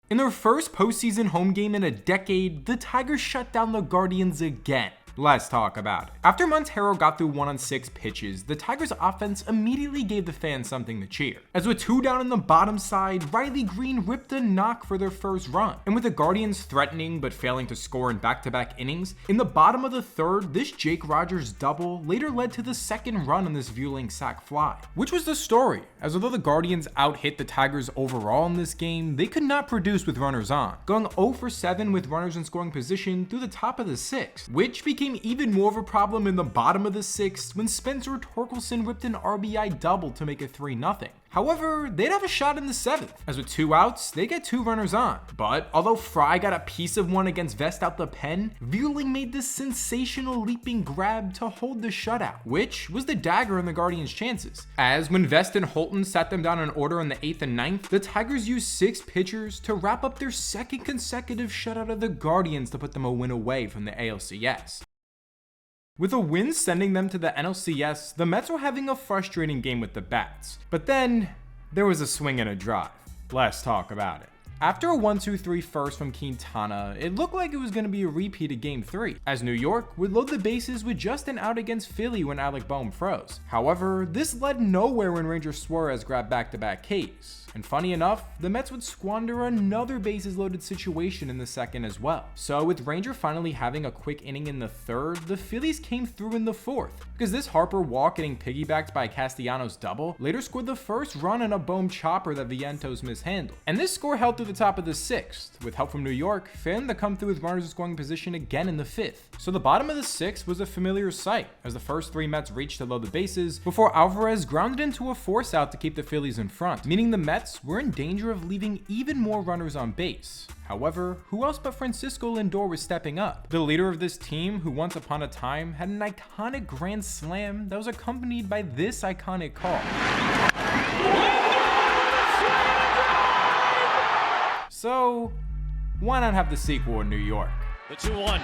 In their first postseason home game in a decade, the Tigers shut down the Guardians again. Let's talk about it. After Montero got through 1 on 6 pitches, the Tigers' offense immediately gave the fans something to cheer. As with 2 down in the bottom side, Riley Green ripped a knock for their first run. And with the Guardians threatening but failing to score in back-to-back innings, in the bottom of the 3rd, this Jake Rogers double later led to the 2nd run on this Vueling sac fly. Which was the story, as although the Guardians out-hit the Tigers overall in this game, they could not produce with runners on, going 0 for 7 with runners in scoring position through the top of the 6th, which became even more of a problem in the bottom of the 6th when Spencer Torkelson ripped an RBI double to make it 3-0. However, they'd have a shot in the 7th, as with 2 outs, they get 2 runners on. But although Fry got a piece of one against Vest out the pen, Vueling made this sensational leaping grab to hold the shutout, which was the dagger in the Guardians' chances. As when Vest and Holton sat them down in order in the 8th and 9th, the Tigers used 6 pitchers to wrap up their 2nd consecutive shutout of the Guardians to put them a win away from the ALCS. With a win sending them to the NLCS, the Mets were having a frustrating game with the bats. But then, there was a swing and a drive. Let's talk about it. After a 1-2-3 first from Quintana, it looked like it was going to be a repeat of Game 3, as New York would load the bases with just an out against Philly when Alec Boehm froze. However, this led nowhere when Ranger Suarez grabbed back-to-back Ks. And funny enough, the Mets would squander another bases loaded situation in the 2nd as well. So with Ranger finally having a quick inning in the 3rd, the Phillies came through in the 4th, because this Harper walk getting piggybacked by Castellanos double later scored the first run on a Boehm chopper that Vientos mishandled. And this score held through the top of the 6th, with help from New York, failing to come through with runners in scoring position again in the 5th. So the bottom of the 6th was a familiar sight, as the first 3 Mets reached to load the bases before Alvarez grounded into a force out to keep the Phillies in front, meaning the Mets were in danger of leaving even more runners on base. However, who else but Francisco Lindor was stepping up? The leader of this team, who once upon a time had an iconic grand slam that was accompanied by this iconic call. So, why not have the sequel in New York? The 2-1.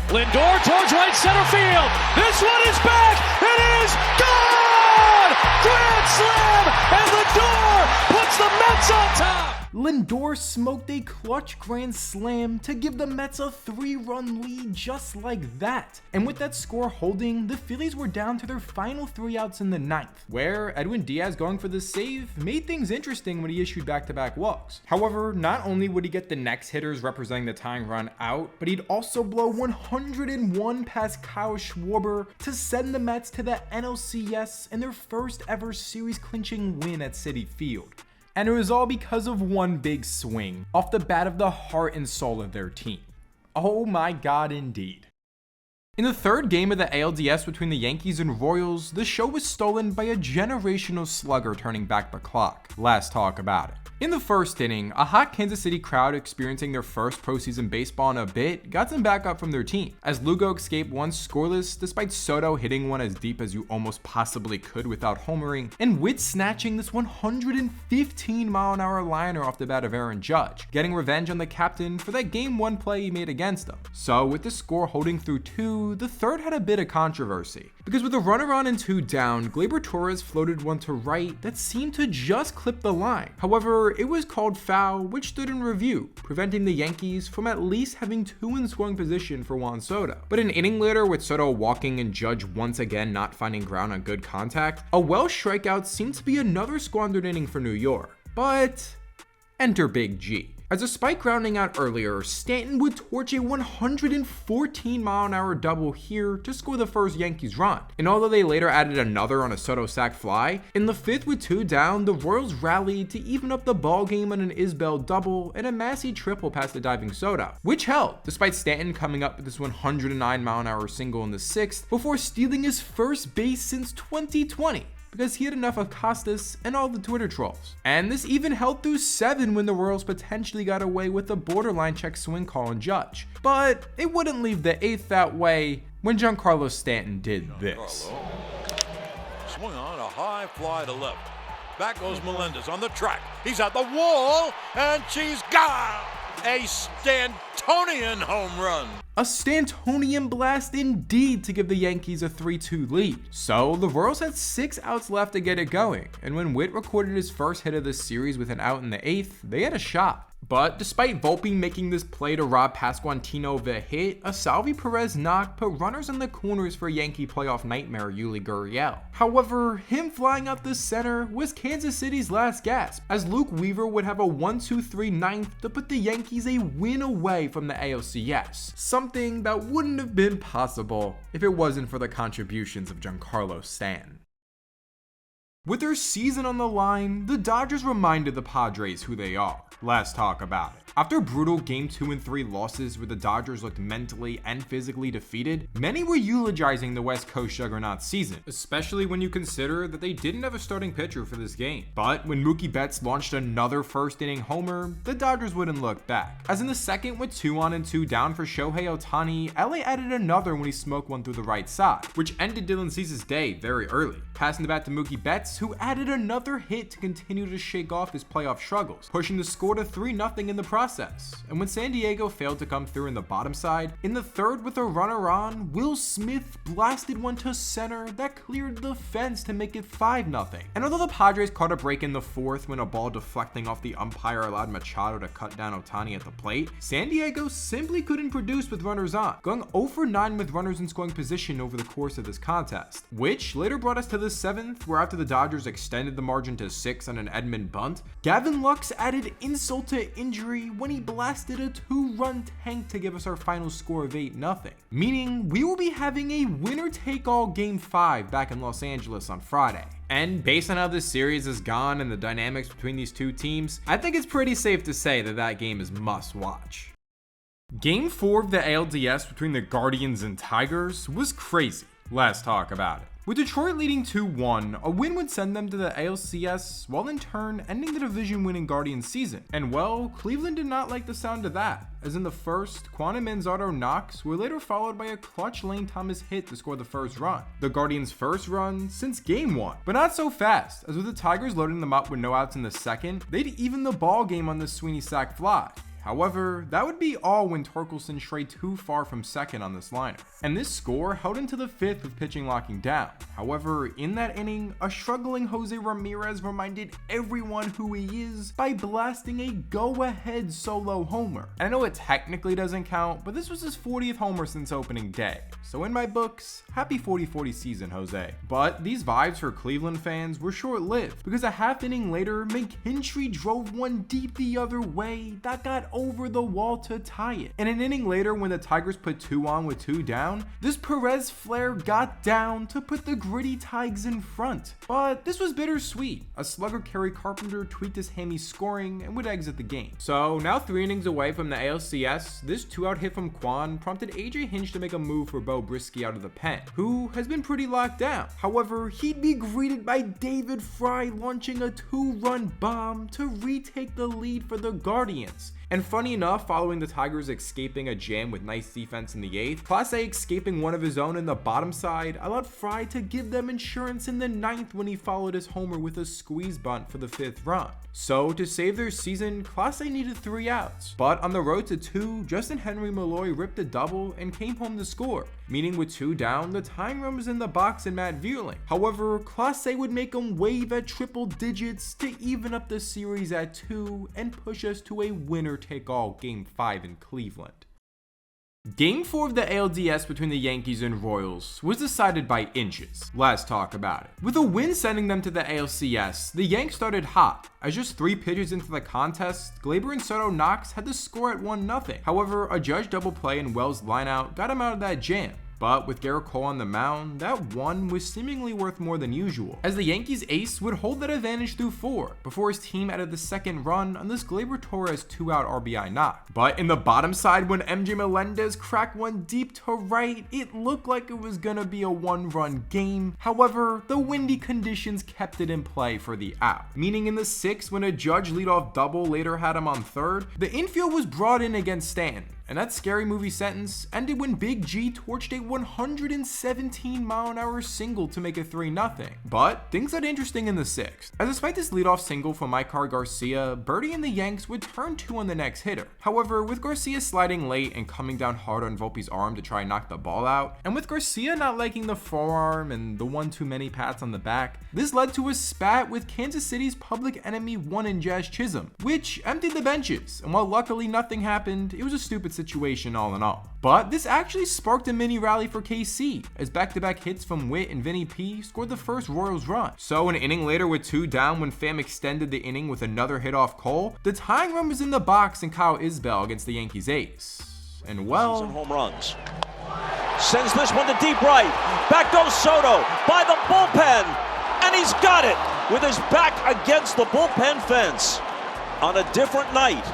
Lindor towards right center field. This one is back. It is gone! Grand slam! And Lindor puts the Mets on top! Lindor smoked a clutch grand slam to give the Mets a 3-run lead just like that. And with that score holding, the Phillies were down to their final 3 outs in the 9th, where Edwin Diaz going for the save made things interesting when he issued back-to-back walks. However, not only would he get the next hitters representing the tying run out, but he'd also blow 101 past Kyle Schwarber to send the Mets to the NLCS and their first ever series clinching win at Citi Field. And it was all because of one big swing off the bat of the heart and soul of their team. Oh my god, indeed. In the 3rd game of the ALDS between the Yankees and Royals, the show was stolen by a generational slugger turning back the clock. Let's talk about it. In the 1st inning, a hot Kansas City crowd experiencing their first postseason baseball in a bit got them back up from their team, as Lugo escaped one scoreless despite Soto hitting one as deep as you almost possibly could without homering, and Witt snatching this 115-mile-an-hour liner off the bat of Aaron Judge, getting revenge on the captain for that Game 1 play he made against him. So with the score holding through 2, the 3rd had a bit of controversy, because with a runner on and 2 down, Gleyber Torres floated one to right that seemed to just clip the line. However, However, it was called foul, which stood in review, preventing the Yankees from at least having two in scoring position for Juan Soto. But an inning later, with Soto walking and Judge once again not finding ground on good contact, a Welsh strikeout seemed to be another squandered inning for New York. But enter Big G. As despite grounding out earlier, Stanton would torch a 114-mile-an-hour double here to score the first Yankees run. And although they later added another on a Soto sac fly, in the fifth with two down, the Royals rallied to even up the ball game on an Isbell double and a Massey triple past the diving Soto, which held, despite Stanton coming up with this 109-mile-an-hour single in the sixth before stealing his first base since 2020. Because he had enough of Costas and all the Twitter trolls. And this even held through 7 when the Royals potentially got away with a borderline check swing call on Judge. But it wouldn't leave the 8th that way when Giancarlo Stanton did this. Swing on a high fly to left. Back goes Melendez on the track. He's at the wall, and she's gone! A Stantonian home run. A Stantonian blast indeed to give the Yankees a 3-2 lead. So the Royals had 6 outs left to get it going, and when Witt recorded his first hit of the series with an out in the 8th, they had a shot. But despite Volpe making this play to rob Pasquantino of a hit, a Salvi Perez knock put runners in the corners for Yankee playoff nightmare Yuli Gurriel. However, him flying out the center was Kansas City's last gasp, as Luke Weaver would have a 1-2-3 ninth to put the Yankees a win away from the ALCS, something that wouldn't have been possible if it wasn't for the contributions of Giancarlo Stanton. With their season on the line, the Dodgers reminded the Padres who they are. Let's talk about it. After brutal Game 2 and 3 losses where the Dodgers looked mentally and physically defeated, many were eulogizing the West Coast Juggernaut season, especially when you consider that they didn't have a starting pitcher for this game. But when Mookie Betts launched another first-inning homer, the Dodgers wouldn't look back. As in the second with 2 on and 2 down for Shohei Ohtani, LA added another when he smoked one through the right side, which ended Dylan Cease's day very early, passing the bat to Mookie Betts, who added another hit to continue to shake off his playoff struggles, pushing the score to 3-0 in the process. And when San Diego failed to come through in the bottom side, in the third with a runner on, Will Smith blasted one to center that cleared the fence to make it 5-0. And although the Padres caught a break in the fourth when a ball deflecting off the umpire allowed Machado to cut down Ohtani at the plate, San Diego simply couldn't produce with runners on, going 0 for 9 with runners in scoring position over the course of this contest, which later brought us to the 7th, where after the Dodgers extended the margin to 6 on an Edmund bunt, Gavin Lux added insult to injury when he blasted a 2-run tank to give us our final score of 8-0, meaning we will be having a winner-take-all Game 5 back in Los Angeles on Friday. And based on how this series has gone and the dynamics between these two teams, I think it's pretty safe to say that that game is must-watch. Game 4 of the ALDS between the Guardians and Tigers was crazy. Let's talk about it. With Detroit leading 2-1, a win would send them to the ALCS, while in turn ending the division-winning Guardians season. And well, Cleveland did not like the sound of that, as in the first, Quantum Manzardo knocks were later followed by a clutch Lane Thomas hit to score the first run, the Guardians' first run since Game 1. But not so fast, as with the Tigers loading them up with no outs in the second, they'd even the ball game on the Sweeney sac fly. However, that would be all when Torkelson strayed too far from second on this liner, and this score held into the 5th with pitching locking down. However, in that inning, a struggling Jose Ramirez reminded everyone who he is by blasting a go-ahead solo homer. And I know it technically doesn't count, but this was his 40th homer since opening day, so in my books, happy 40-40 season, Jose. But these vibes for Cleveland fans were short-lived, because a half inning later, McKinstry drove one deep the other way that got over the wall to tie it. And an inning later, when the Tigers put 2 on with 2 down, this Perez flare got down to put the gritty Tigers in front. But this was bittersweet. A slugger Kerry Carpenter tweaked his hammy scoring and would exit the game. So now 3 innings away from the ALCS, this 2-out hit from Quan prompted AJ Hinch to make a move for Bo Brisky out of the pen, who has been pretty locked down. However, he'd be greeted by David Fry launching a 2-run bomb to retake the lead for the Guardians. And funny enough, following the Tigers escaping a jam with nice defense in the 8th, Clase escaping one of his own in the bottom side allowed Fry to give them insurance in the 9th when he followed his homer with a squeeze bunt for the 5th run. So to save their season, Clase needed 3 outs, but on the road to 2, Justin Henry Malloy ripped a double and came home to score, meaning with 2 down, the tying run was in the box and Matt Vierling. However, Clase would make him wave at triple digits to even up the series at 2 and push us to a winner-take-all Game 5 in Cleveland. Game 4 of the ALDS between the Yankees and Royals was decided by inches. Let's talk about it. With a win sending them to the ALCS, the Yanks started hot. As just 3 pitches into the contest, Glaber and Soto Knox had to score at 1-0. However, a Judge double play and Wells lineout got him out of that jam. But with Garrett Cole on the mound, that 1 was seemingly worth more than usual, as the Yankees ace would hold that advantage through 4, before his team added the 2nd run on this Glaber Torres 2-out RBI knock. But in the bottom side, when MJ Melendez cracked one deep to right, it looked like it was gonna be a 1-run game. However, the windy conditions kept it in play for the out, meaning in the 6th, when a Judge leadoff double later had him on 3rd, the infield was brought in against Stanton. And that scary movie sentence ended when Big G torched a 117-mile-an-hour single to make it 3-0. But things got interesting in the 6th, as despite this leadoff single from Maicar Garcia, Birdie and the Yanks would turn 2 on the next hitter. However, with Garcia sliding late and coming down hard on Volpe's arm to try and knock the ball out, and with Garcia not liking the forearm and the 1 too many pats on the back, this led to a spat with Kansas City's public enemy 1 in Jazz Chisholm, which emptied the benches, and while luckily nothing happened, it was a stupid situation all in all. But this actually sparked a mini rally for KC, as back-to-back hits from Witt and Vinny P scored the first Royals run. So an inning later with 2 down, when Pham extended the inning with another hit off Cole, the tying run was in the box and Kyle Isbell against the Yankees ace. And well, home runs. Sends this one to deep right. Back goes Soto by the bullpen, and he's got it with his back against the bullpen fence. On a different night,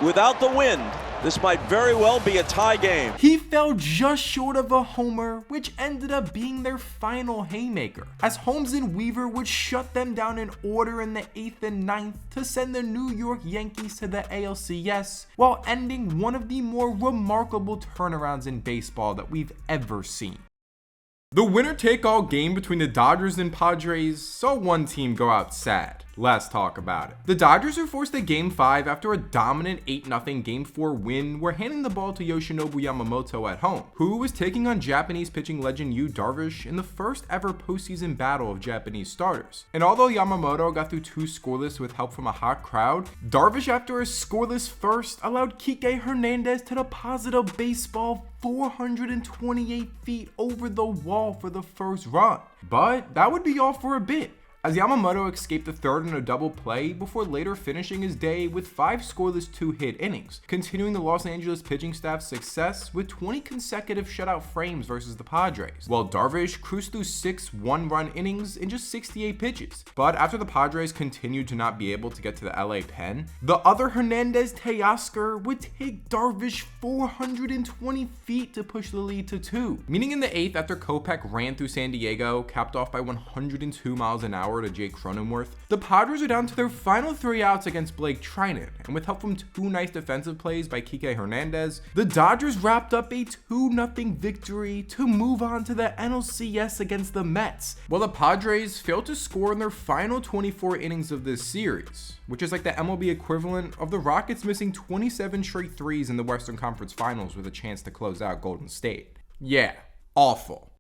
without the wind, this might very well be a tie game. He fell just short of a homer, which ended up being their final haymaker, as Holmes and Weaver would shut them down in order in the 8th and 9th to send the New York Yankees to the ALCS, while ending one of the more remarkable turnarounds in baseball that we've ever seen. The winner-take-all game between the Dodgers and Padres saw one team go out sad. Let's talk about it. The Dodgers were forced to Game 5 after a dominant 8-0 Game 4 win where handing the ball to Yoshinobu Yamamoto at home, who was taking on Japanese pitching legend Yu Darvish in the first ever postseason battle of Japanese starters. And although Yamamoto got through 2 scoreless with help from a hot crowd, Darvish, after a scoreless first, allowed Kike Hernandez to deposit a baseball 428 feet over the wall for the first run. But that would be all for a bit, as Yamamoto escaped the 3rd in a double play before later finishing his day with 5 scoreless 2-hit innings, continuing the Los Angeles pitching staff's success with 20 consecutive shutout frames versus the Padres, while Darvish cruised through 6 one-run innings in just 68 pitches. But after the Padres continued to not be able to get to the LA pen, the other Hernandez Teoscar would take Darvish 420 feet to push the lead to 2, meaning in the 8th, after Kopech ran through San Diego, capped off by 102 miles an hour to Jake Cronenworth, the Padres are down to their final 3 outs against Blake Trinan, and with help from 2 nice defensive plays by Kike Hernandez, the Dodgers wrapped up a 2-0 victory to move on to the NLCS against the Mets, while the Padres failed to score in their final 24 innings of this series, which is like the MLB equivalent of the Rockets missing 27 straight threes in the Western Conference Finals with a chance to close out Golden State. Yeah, awful.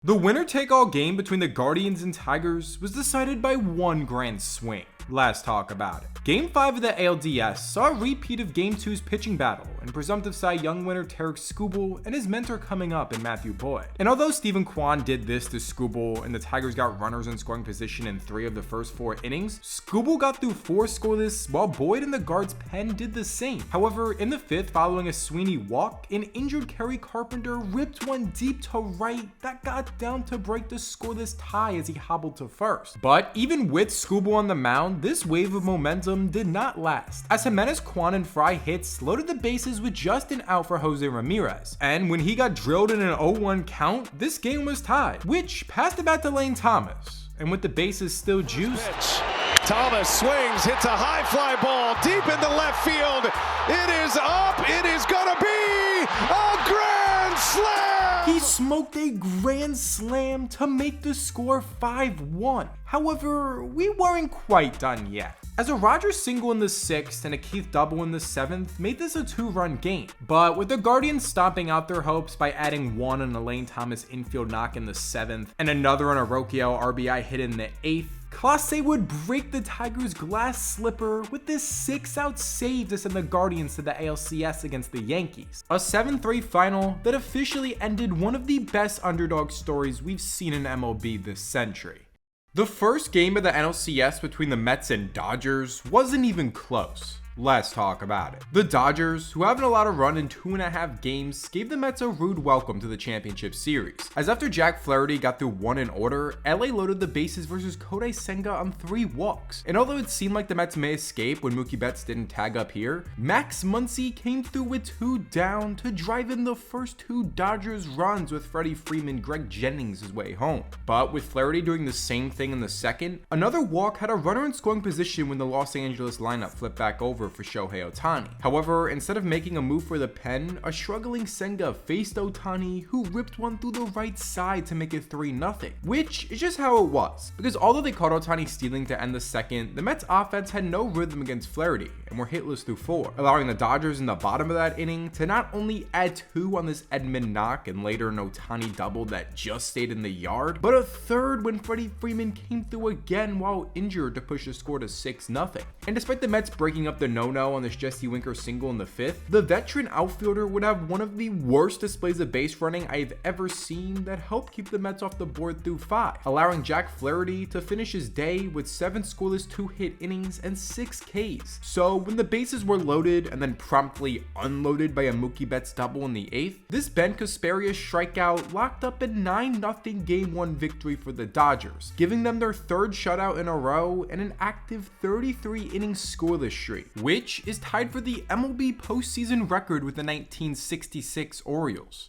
The winner-take-all game between the Guardians and Tigers was decided by one grand swing. Let's talk about it. Game 5 of the ALDS saw a repeat of Game 2's pitching battle, and presumptive Cy Young winner Tarek Skubal and his mentor coming up in Matthew Boyd. And although Stephen Kwan did this to Skubal and the Tigers got runners in scoring position in 3 of the first 4 innings, Skubal got through 4 scoreless while Boyd and the Guards' pen did the same. However, in the 5th, following a Sweeney walk, an injured Kerry Carpenter ripped one deep to right that got down to break the scoreless tie as he hobbled to first. But even with Skubal on the mound, this wave of momentum did not last, as Jimenez, Kwan, and Fry hits loaded the bases with just an out for Jose Ramirez. And when he got drilled in an 0-1 count, this game was tied, which passed the bat to Lane Thomas. And with the bases still juiced, Thomas swings, hits a high fly ball deep into left field. It is up. It is going to be a grand slam. He smoked a grand slam to make the score 5-1. However, we weren't quite done yet, as a Rogers single in the 6th and a Keith double in the 7th made this a 2-run game. But with the Guardians stomping out their hopes by adding one on a Lane Thomas infield knock in the 7th and another on a Rocchio RBI hit in the 8th, Clase would break the Tigers' glass slipper with this 6-out save to send the Guardians to the ALCS against the Yankees. A 7-3 final that officially ended one of the best underdog stories we've seen in MLB this century. The first game of the NLCS between the Mets and Dodgers wasn't even close. Let's talk about it. The Dodgers, who haven't allowed a run in 2.5 games, gave the Mets a rude welcome to the championship series, as after Jack Flaherty got through 1 in order, LA loaded the bases versus Kodai Senga on 3 walks. And although it seemed like the Mets may escape when Mookie Betts didn't tag up here, Max Muncy came through with 2 down to drive in the first 2 Dodgers runs with Freddie Freeman, Greg Jennings' way home. But with Flaherty doing the same thing in the 2nd, another walk had a runner in scoring position when the Los Angeles lineup flipped back over for Shohei Ohtani. However, instead of making a move for the pen, a struggling Senga faced Ohtani, who ripped one through the right side to make it 3-0, which is just how it was, because although they caught Ohtani stealing to end the 2nd, the Mets offense had no rhythm against Flaherty and were hitless through 4, allowing the Dodgers in the bottom of that inning to not only add 2 on this Edman knock and later an Ohtani double that just stayed in the yard, but a 3rd when Freddie Freeman came through again while injured to push the score to 6-0. And despite the Mets breaking up the no-no on this Jesse Winker single in the 5th, the veteran outfielder would have one of the worst displays of base running I've ever seen that helped keep the Mets off the board through 5, allowing Jack Flaherty to finish his day with 7 scoreless 2-hit innings and 6 Ks. So when the bases were loaded and then promptly unloaded by a Mookie Betts double in the 8th, this Ben Casparius strikeout locked up a 9-0 Game 1 victory for the Dodgers, giving them their 3rd shutout in a row and an active 33-inning scoreless streak, which is tied for the MLB postseason record with the 1966 Orioles.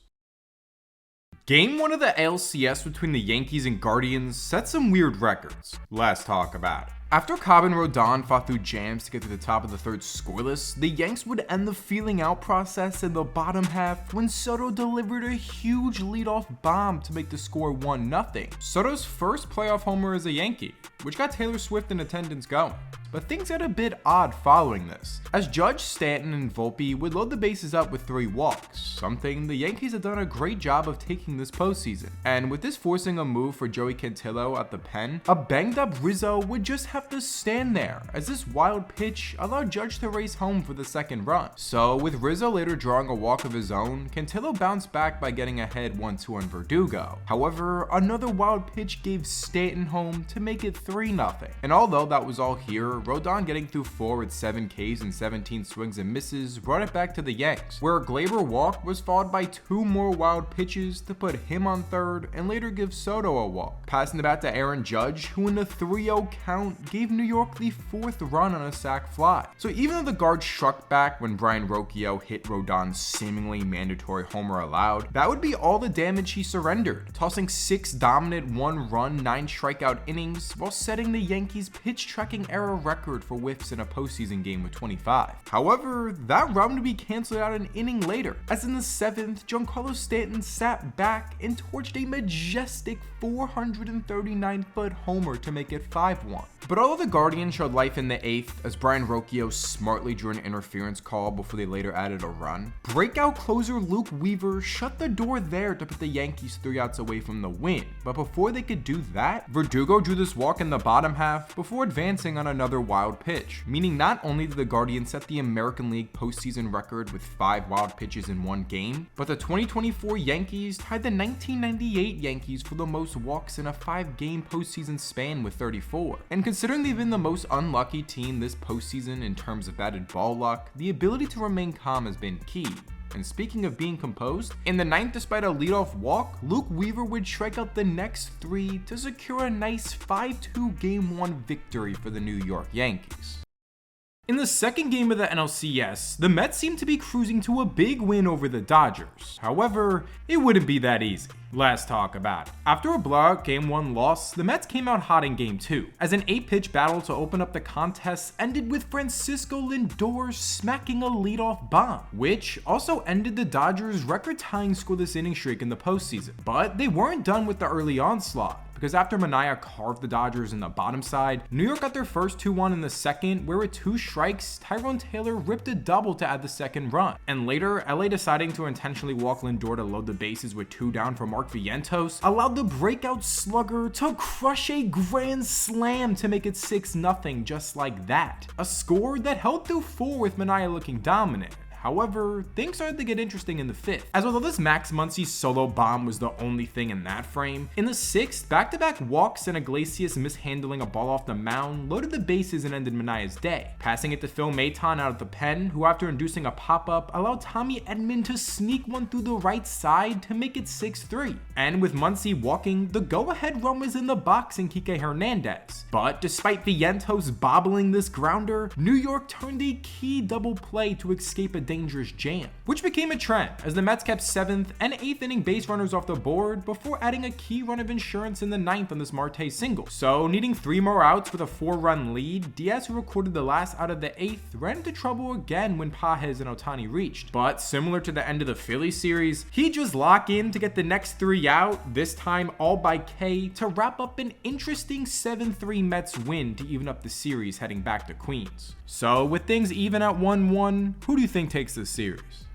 Game 1 of the ALCS between the Yankees and Guardians set some weird records. Let's talk about it. After Cobb and Rodon fought through jams to get to the top of the 3rd scoreless, the Yanks would end the feeling out process in the bottom half when Soto delivered a huge leadoff bomb to make the score 1-0. Soto's first playoff homer as a Yankee, which got Taylor Swift in attendance going. But things got a bit odd following this, as Judge, Stanton, and Volpe would load the bases up with 3 walks, something the Yankees had done a great job of taking this postseason. And with this forcing a move for Joey Cantillo at the pen, a banged up Rizzo would just have to stand there, as this wild pitch allowed Judge to race home for the 2nd run. So with Rizzo later drawing a walk of his own, Cantillo bounced back by getting ahead 1-2 on Verdugo. However, another wild pitch gave Stanton home to make it 3-0. And although that was all here, Rodon getting through 4 with 7 Ks and 17 swings and misses brought it back to the Yanks, where a Glaber walk was followed by 2 more wild pitches to put him on 3rd and later give Soto a walk, passing the bat to Aaron Judge, who in the 3-0 count gave New York the 4th run on a sac fly. So even though the guard struck back when Brian Rocchio hit Rodon's seemingly mandatory homer allowed, that would be all the damage he surrendered, tossing 6 dominant 1-run, 9 strikeout innings while setting the Yankees' pitch tracking era record for whiffs in a postseason game with 25. However, that run would be canceled out an inning later, as in the 7th, Giancarlo Stanton sat back and torched a majestic 439-foot homer to make it 5-1. But although the Guardians showed life in the 8th, as Brian Rocchio smartly drew an interference call before they later added a run, breakout closer Luke Weaver shut the door there to put the Yankees 3 outs away from the win. But before they could do that, Verdugo drew this walk in the bottom half before advancing on another wild pitch, meaning not only did the Guardians set the American League postseason record with 5 wild pitches in 1 game, but the 2024 Yankees tied the 1998 Yankees for the most walks in a 5-game postseason span with 34. And considering they've been the most unlucky team this postseason in terms of batted ball luck, the ability to remain calm has been key. And speaking of being composed, in the 9th, despite a leadoff walk, Luke Weaver would strike out the next 3 to secure a nice 5-2 Game 1 victory for the New York Yankees. In the second game of the NLCS, the Mets seemed to be cruising to a big win over the Dodgers. However, it wouldn't be that easy. Let's talk about it. After a blowout Game 1 loss, the Mets came out hot in Game 2, as an 8-pitch battle to open up the contest ended with Francisco Lindor smacking a leadoff bomb, which also ended the Dodgers' record-tying scoreless inning streak in the postseason. But they weren't done with the early onslaught, because after Manaea carved the Dodgers in the bottom side, New York got their first 2-1 in the second, where with 2 strikes, Tyrone Taylor ripped a double to add the second run. And later, LA deciding to intentionally walk Lindor to load the bases with 2 down for Mark Vientos allowed the breakout slugger to crush a grand slam to make it 6-0 just like that. A score that held through 4 with Manaea looking dominant. However, things started to get interesting in the 5th, as although this Max Muncy solo bomb was the only thing in that frame, in the 6th, back-to-back walks and Iglesias mishandling a ball off the mound loaded the bases and ended Manaea's day, passing it to Phil Maton out of the pen, who after inducing a pop-up allowed Tommy Edman to sneak one through the right side to make it 6-3. And with Muncy walking, the go-ahead run was in the box in Kike Hernandez. But despite Vientos bobbling this grounder, New York turned a key double play to escape a dangerous jam, which became a trend as the Mets kept 7th and 8th inning base runners off the board before adding a key run of insurance in the 9th on this Marte single. So needing 3 more outs with a 4-run lead, Diaz, who recorded the last out of the 8th, ran into trouble again when Pages and Ohtani reached. But similar to the end of the Phillies series, he just locked in to get the next 3 out, this time all by K, to wrap up an interesting 7-3 Mets win to even up the series heading back to Queens. So with things even at 1-1, who do you think takes this series?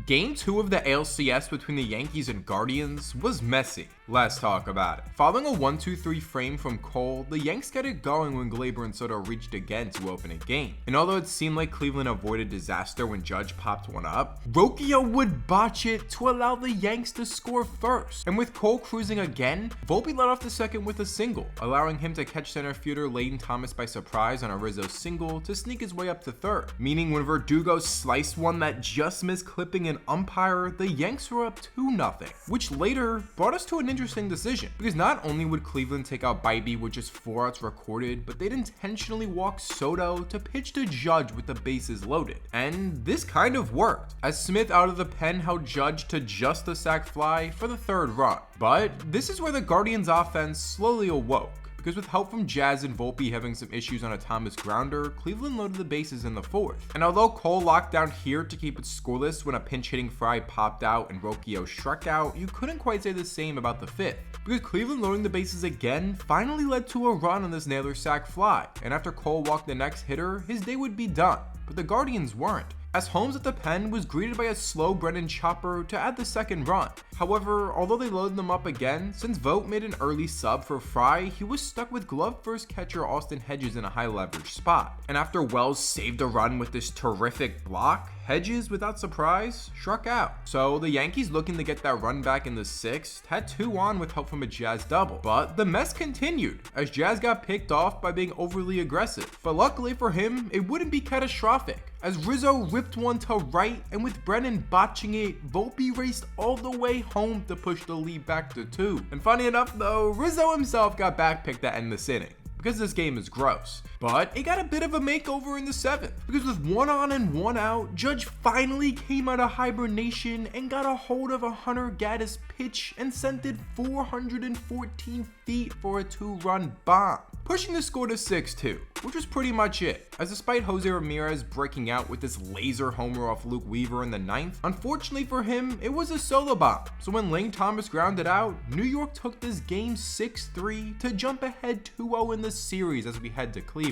Game 2 of the ALCS between the Yankees and Guardians was messy. Let's talk about it. Following a 1-2-3 frame from Cole, the Yanks got it going when Gleyber and Soto reached again to open a game. And although it seemed like Cleveland avoided disaster when Judge popped one up, Rocchio would botch it to allow the Yanks to score first. And with Cole cruising again, Volpe led off the second with a single, allowing him to catch center fielder Leighton Thomas by surprise on a Rizzo single to sneak his way up to third. Meaning when Verdugo sliced one that just missed clipping an umpire, the Yanks were up 2-0, which later brought us to an interesting decision, because not only would Cleveland take out Bybee with just 4 outs recorded, but they'd intentionally walk Soto to pitch to Judge with the bases loaded. And this kind of worked, as Smith out of the pen held Judge to just the sac fly for the 3rd run. But this is where the Guardians offense slowly awoke, because with help from Jazz and Volpe having some issues on a Thomas grounder, Cleveland loaded the bases in the 4th. And although Cole locked down here to keep it scoreless when a pinch-hitting fry popped out and Rocchio struck out, you couldn't quite say the same about the 5th, because Cleveland loading the bases again finally led to a run on this Naylor sac fly, and after Cole walked the next hitter, his day would be done. But the Guardians weren't, as Holmes at the pen was greeted by a slow Brennan chopper to add the 2nd run. However, although they loaded them up again, since Vogt made an early sub for Fry, he was stuck with glove-first catcher Austin Hedges in a high-leverage spot. And after Wells saved a run with this terrific block, Hedges, without surprise, struck out. So the Yankees, looking to get that run back in the 6th, had 2 on with help from a Jazz double. But the mess continued, as Jazz got picked off by being overly aggressive. But luckily for him, it wouldn't be catastrophic, as Rizzo ripped one to right, and with Brennan botching it, Volpe raced all the way home to push the lead back to 2. And funny enough though, Rizzo himself got backpicked to end this inning, because this game is gross. But it got a bit of a makeover in the 7th, because with 1 on and 1 out, Judge finally came out of hibernation and got a hold of a Hunter Gaddis pitch and sent it 414 feet for a 2-run bomb, pushing the score to 6-2, which was pretty much it, as despite Jose Ramirez breaking out with this laser homer off Luke Weaver in the 9th, unfortunately for him, it was a solo bomb. So when Lane Thomas grounded out, New York took this game 6-3 to jump ahead 2-0 in the series as we head to Cleveland.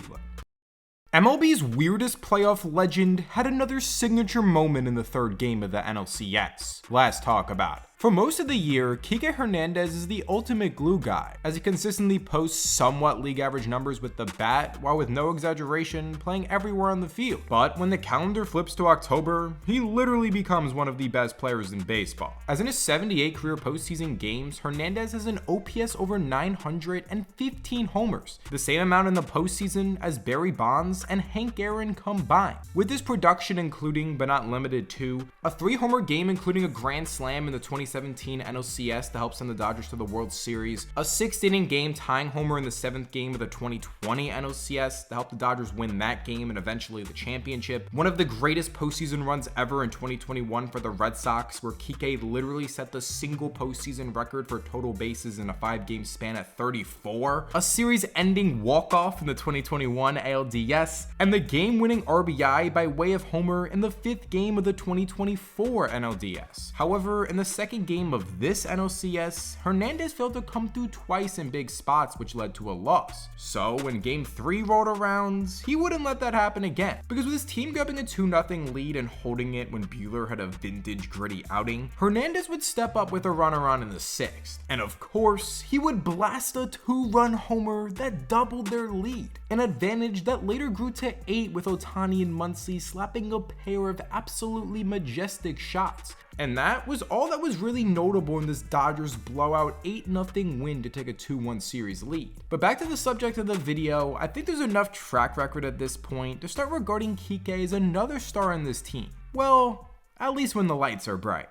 MLB's weirdest playoff legend had another signature moment in the 3rd game of the NLCS. Let's talk about it. For most of the year, Kike Hernandez is the ultimate glue guy, as he consistently posts somewhat league average numbers with the bat, while with no exaggeration, playing everywhere on the field. But when the calendar flips to October, he literally becomes one of the best players in baseball. As in his 78 career postseason games, Hernandez has an OPS over 900 and 15 homers, the same amount in the postseason as Barry Bonds and Hank Aaron combined. With this production including, but not limited to, a 3-homer game including a grand slam in the 20 2017 NLCS to help send the Dodgers to the World Series, a 6th-inning game tying homer in the 7th game of the 2020 NLCS to help the Dodgers win that game and eventually the championship, one of the greatest postseason runs ever in 2021 for the Red Sox, where Kike literally set the single postseason record for total bases in a 5-game span at 34, a series-ending walk-off in the 2021 ALDS, and the game-winning RBI by way of homer in the 5th game of the 2024 NLDS. However, in the 2nd game of this NLCS, Hernandez failed to come through twice in big spots, which led to a loss. So when game 3 rolled around, he wouldn't let that happen again, because with his team grabbing a 2-0 lead and holding it when Buehler had a vintage gritty outing, Hernandez would step up with a runner on in the 6th, and of course, he would blast a 2-run homer that doubled their lead, an advantage that later grew to 8 with Ohtani and Muncy slapping a pair of absolutely majestic shots. And that was all that was really notable in this Dodgers blowout 8-0 win to take a 2-1 series lead. But back to the subject of the video, I think there's enough track record at this point to start regarding Kike as another star in this team. Well, at least when the lights are bright.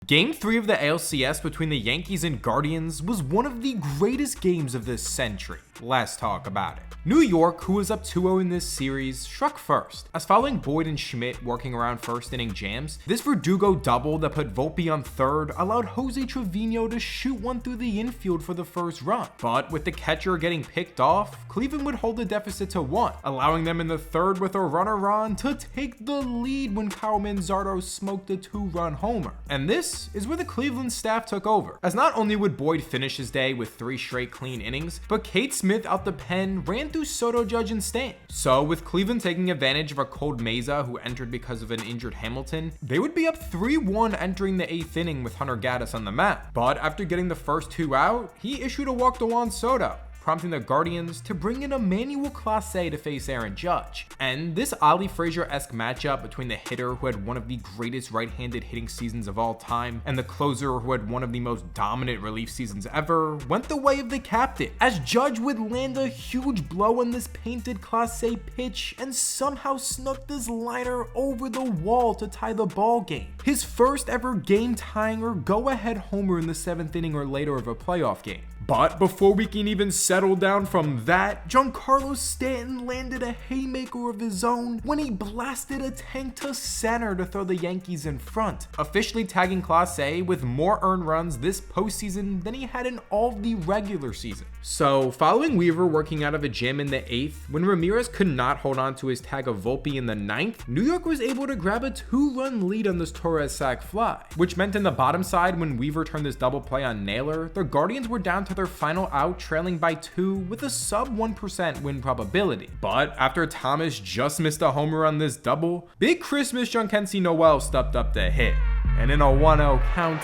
Game 3 of the ALCS between the Yankees and Guardians was one of the greatest games of this century. Let's talk about it. New York, who was up 2-0 in this series, struck first, as following Boyd and Schmidt working around 1st-inning jams, this Verdugo double that put Volpe on 3rd allowed Jose Trevino to shoot one through the infield for the first run. But with the catcher getting picked off, Cleveland would hold the deficit to 1, allowing them in the 3rd with a runner on to take the lead when Kyle Manzardo smoked a 2-run homer. And this is where the Cleveland staff took over, as not only would Boyd finish his day with 3 straight clean innings, but Kate Smith out the pen ran through Soto, Judge, and Stan. So with Cleveland taking advantage of a cold Meza who entered because of an injured Hamilton, they would be up 3-1 entering the 8th inning with Hunter Gaddis on the mound. But after getting the first 2 out, he issued a walk to Juan Soto, prompting the Guardians to bring in Emmanuel Clase to face Aaron Judge. And this Ali Frazier-esque matchup between the hitter who had one of the greatest right-handed hitting seasons of all time and the closer who had one of the most dominant relief seasons ever went the way of the captain, as Judge would land a huge blow on this painted Clase pitch and somehow snuck this liner over the wall to tie the ball game. His first ever game-tying or go-ahead homer in the 7th inning or later of a playoff game. But before we can even settle down from that, Giancarlo Stanton landed a haymaker of his own when he blasted a tank to center to throw the Yankees in front, officially tagging Clase with more earned runs this postseason than he had in all of the regular season. So following Weaver working out of a gym in the 8th, when Ramirez could not hold on to his tag of Volpe in the 9th, New York was able to grab a 2-run lead on this Torres sac fly, which meant in the bottom side when Weaver turned this double play on Naylor, the Guardians were down to their final out, trailing by 2 with a sub 1% win probability. But after Thomas just missed a homer on this double, Big Christmas Giankensi Noel stepped up to hit, and in a 1-0 count.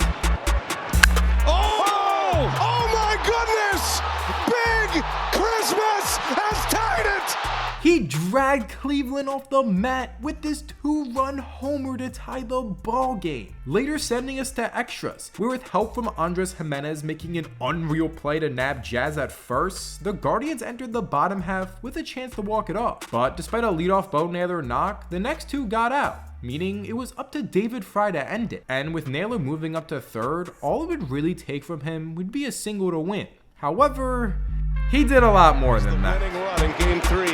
Oh my goodness! Big Christmas has tied it! He dragged Cleveland off the mat with this 2-run homer to tie the ball game, later sending us to extras, where with help from Andres Jimenez making an unreal play to nab Jazz at first, the Guardians entered the bottom half with a chance to walk it off. But despite a leadoff Bo Naylor knock, the next 2 got out, meaning it was up to David Fry to end it. And with Naylor moving up to 3rd, all it would really take from him would be a single to win. However, he did a lot more than that. Winning run in game 3.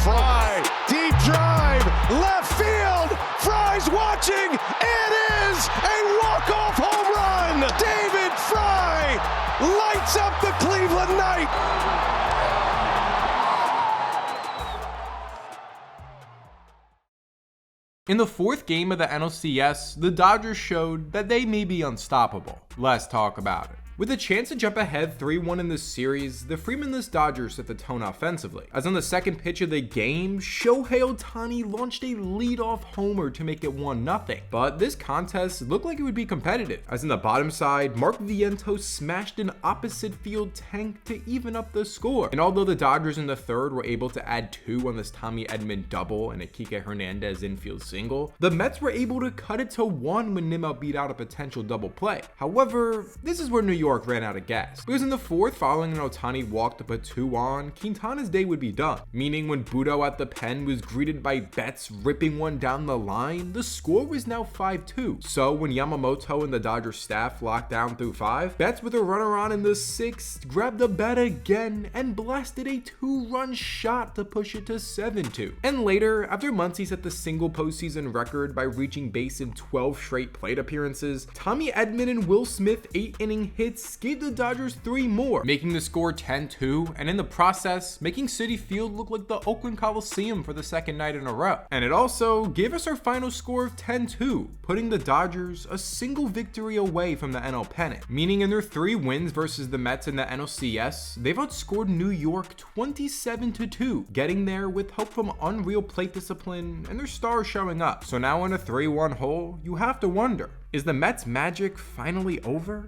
Fry, deep drive, left field. Fry's watching. It is a walk-off home run. David Fry lights up the Cleveland night. In the 4th game of the NLCS, the Dodgers showed that they may be unstoppable. Let's talk about it. With a chance to jump ahead 3-1 in this series, the Freemanless Dodgers set the tone offensively, as on the 2nd pitch of the game, Shohei Ohtani launched a leadoff homer to make it 1-0. But this contest looked like it would be competitive, as in the bottom side, Mark Vientos smashed an opposite field tank to even up the score. And although the Dodgers in the 3rd were able to add 2 on this Tommy Edman double and a Kike Hernandez infield single, the Mets were able to cut it to 1 when Nimmo beat out a potential double play. However, this is where New York York ran out of gas. Because in the fourth, following an Ohtani walk to put 2 on, Quintana's day would be done. Meaning when Budo at the pen was greeted by Betts ripping one down the line, the score was now 5-2. So when Yamamoto and the Dodgers staff locked down through 5, Betts with a runner on in the 6th grabbed the bat again and blasted a 2-run shot to push it to 7-2. And later, after Muncy set the single postseason record by reaching base in 12 straight plate appearances, Tommy Edman and Will Smith 8-inning hits gave the Dodgers 3 more, making the score 10-2, and in the process, making Citi Field look like the Oakland Coliseum for the second night in a row. And it also gave us our final score of 10-2, putting the Dodgers a single victory away from the NL pennant, meaning in their 3 wins versus the Mets in the NLCS, they've outscored New York 27-2, getting there with help from unreal plate discipline and their stars showing up. So now in a 3-1 hole, you have to wonder, is the Mets' magic finally over?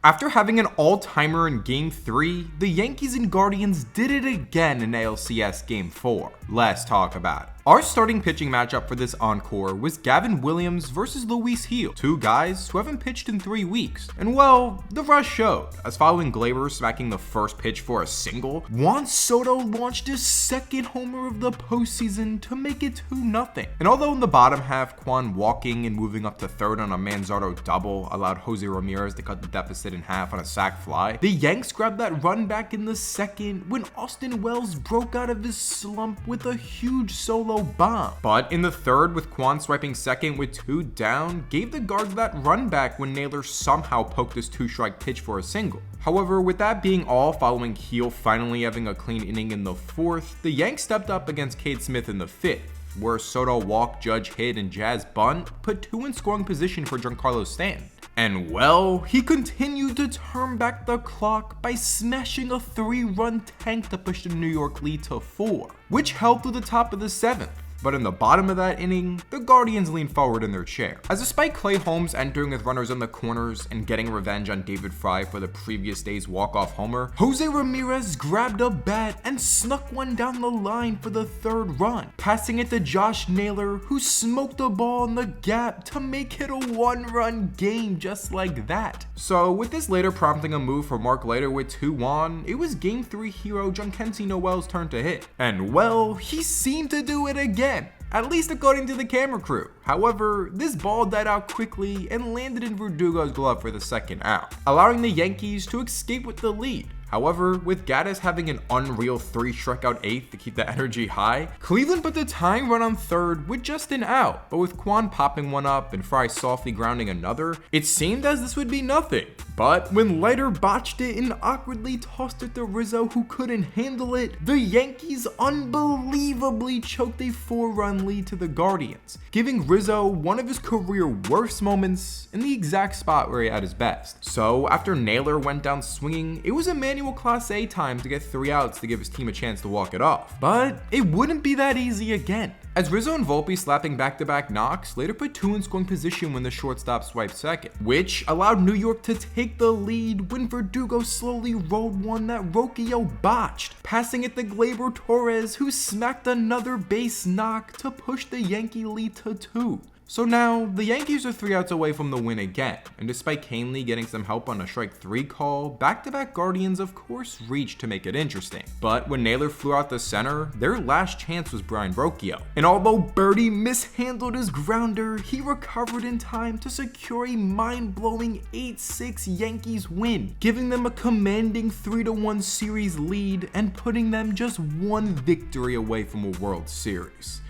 After having an all-timer in Game 3, the Yankees and Guardians did it again in ALCS Game 4. Let's talk about it. Our starting pitching matchup for this encore was Gavin Williams versus Luis Gil, 2 guys who haven't pitched in 3 weeks. And well, the rush showed, as following Gleyber smacking the first pitch for a single, Juan Soto launched his 2nd homer of the postseason to make it 2-0. And although in the bottom half, Quan walking and moving up to 3rd on a Manzardo double allowed Jose Ramirez to cut the deficit in half on a sac fly, the Yanks grabbed that run back in the 2nd when Austin Wells broke out of his slump with a huge solo bomb. But in the 3rd, with Quan swiping 2nd with 2 down, gave the Guards that run back when Naylor somehow poked his 2-strike pitch for a single. However, with that being all, following Gil finally having a clean inning in the 4th, the Yanks stepped up against Cade Smith in the 5th, where Soto walked, Judge hit, and Jazz bunt put 2 in scoring position for Giancarlo Stanton. And well, he continued to turn back the clock by smashing a 3-run tank to push the New York lead to 4, which held through the top of the 7th. But in the bottom of that inning, the Guardians leaned forward in their chair. As despite Clay Holmes entering with runners on the corners and getting revenge on David Fry for the previous day's walk-off homer, Jose Ramirez grabbed a bat and snuck one down the line for the 3rd run, passing it to Josh Naylor, who smoked the ball in the gap to make it a 1-run game just like that. So with this later prompting a move for Mark Leiter with 2 on, it was Game 3 hero Giancarlo Noel's turn to hit. And well, he seemed to do it again, at least according to the camera crew. However, this ball died out quickly and landed in Verdugo's glove for the 2nd out, allowing the Yankees to escape with the lead. However, with Gaddis having an unreal 3-strikeout 8th to keep the energy high, Cleveland put the tying run on 3rd with just an out, but with Quan popping one up and Fry softly grounding another, it seemed as this would be nothing. But when Leiter botched it and awkwardly tossed it to Rizzo, who couldn't handle it, the Yankees unbelievably choked a 4-run lead to the Guardians, giving Rizzo one of his career worst moments in the exact spot where he had his best. So after Naylor went down swinging, it was Emmanuel Clase A time to get 3 outs to give his team a chance to walk it off. But it wouldn't be that easy again, as Rizzo and Volpe slapping back-to-back knocks later put 2 in scoring position when the shortstop swiped 2nd, which allowed New York to take the lead when Verdugo slowly rolled one that Rocchio botched, passing it to Gleyber Torres, who smacked another base knock to push the Yankee lead to 2. So now, the Yankees are 3 outs away from the win again, and despite Canely getting some help on a strike 3 call, back-to-back Guardians of course reached to make it interesting. But when Naylor flew out the center, their last chance was Brian Rocchio. And although Birdie mishandled his grounder, he recovered in time to secure a mind-blowing 8-6 Yankees win, giving them a commanding 3-1 series lead and putting them just 1 victory away from a World Series.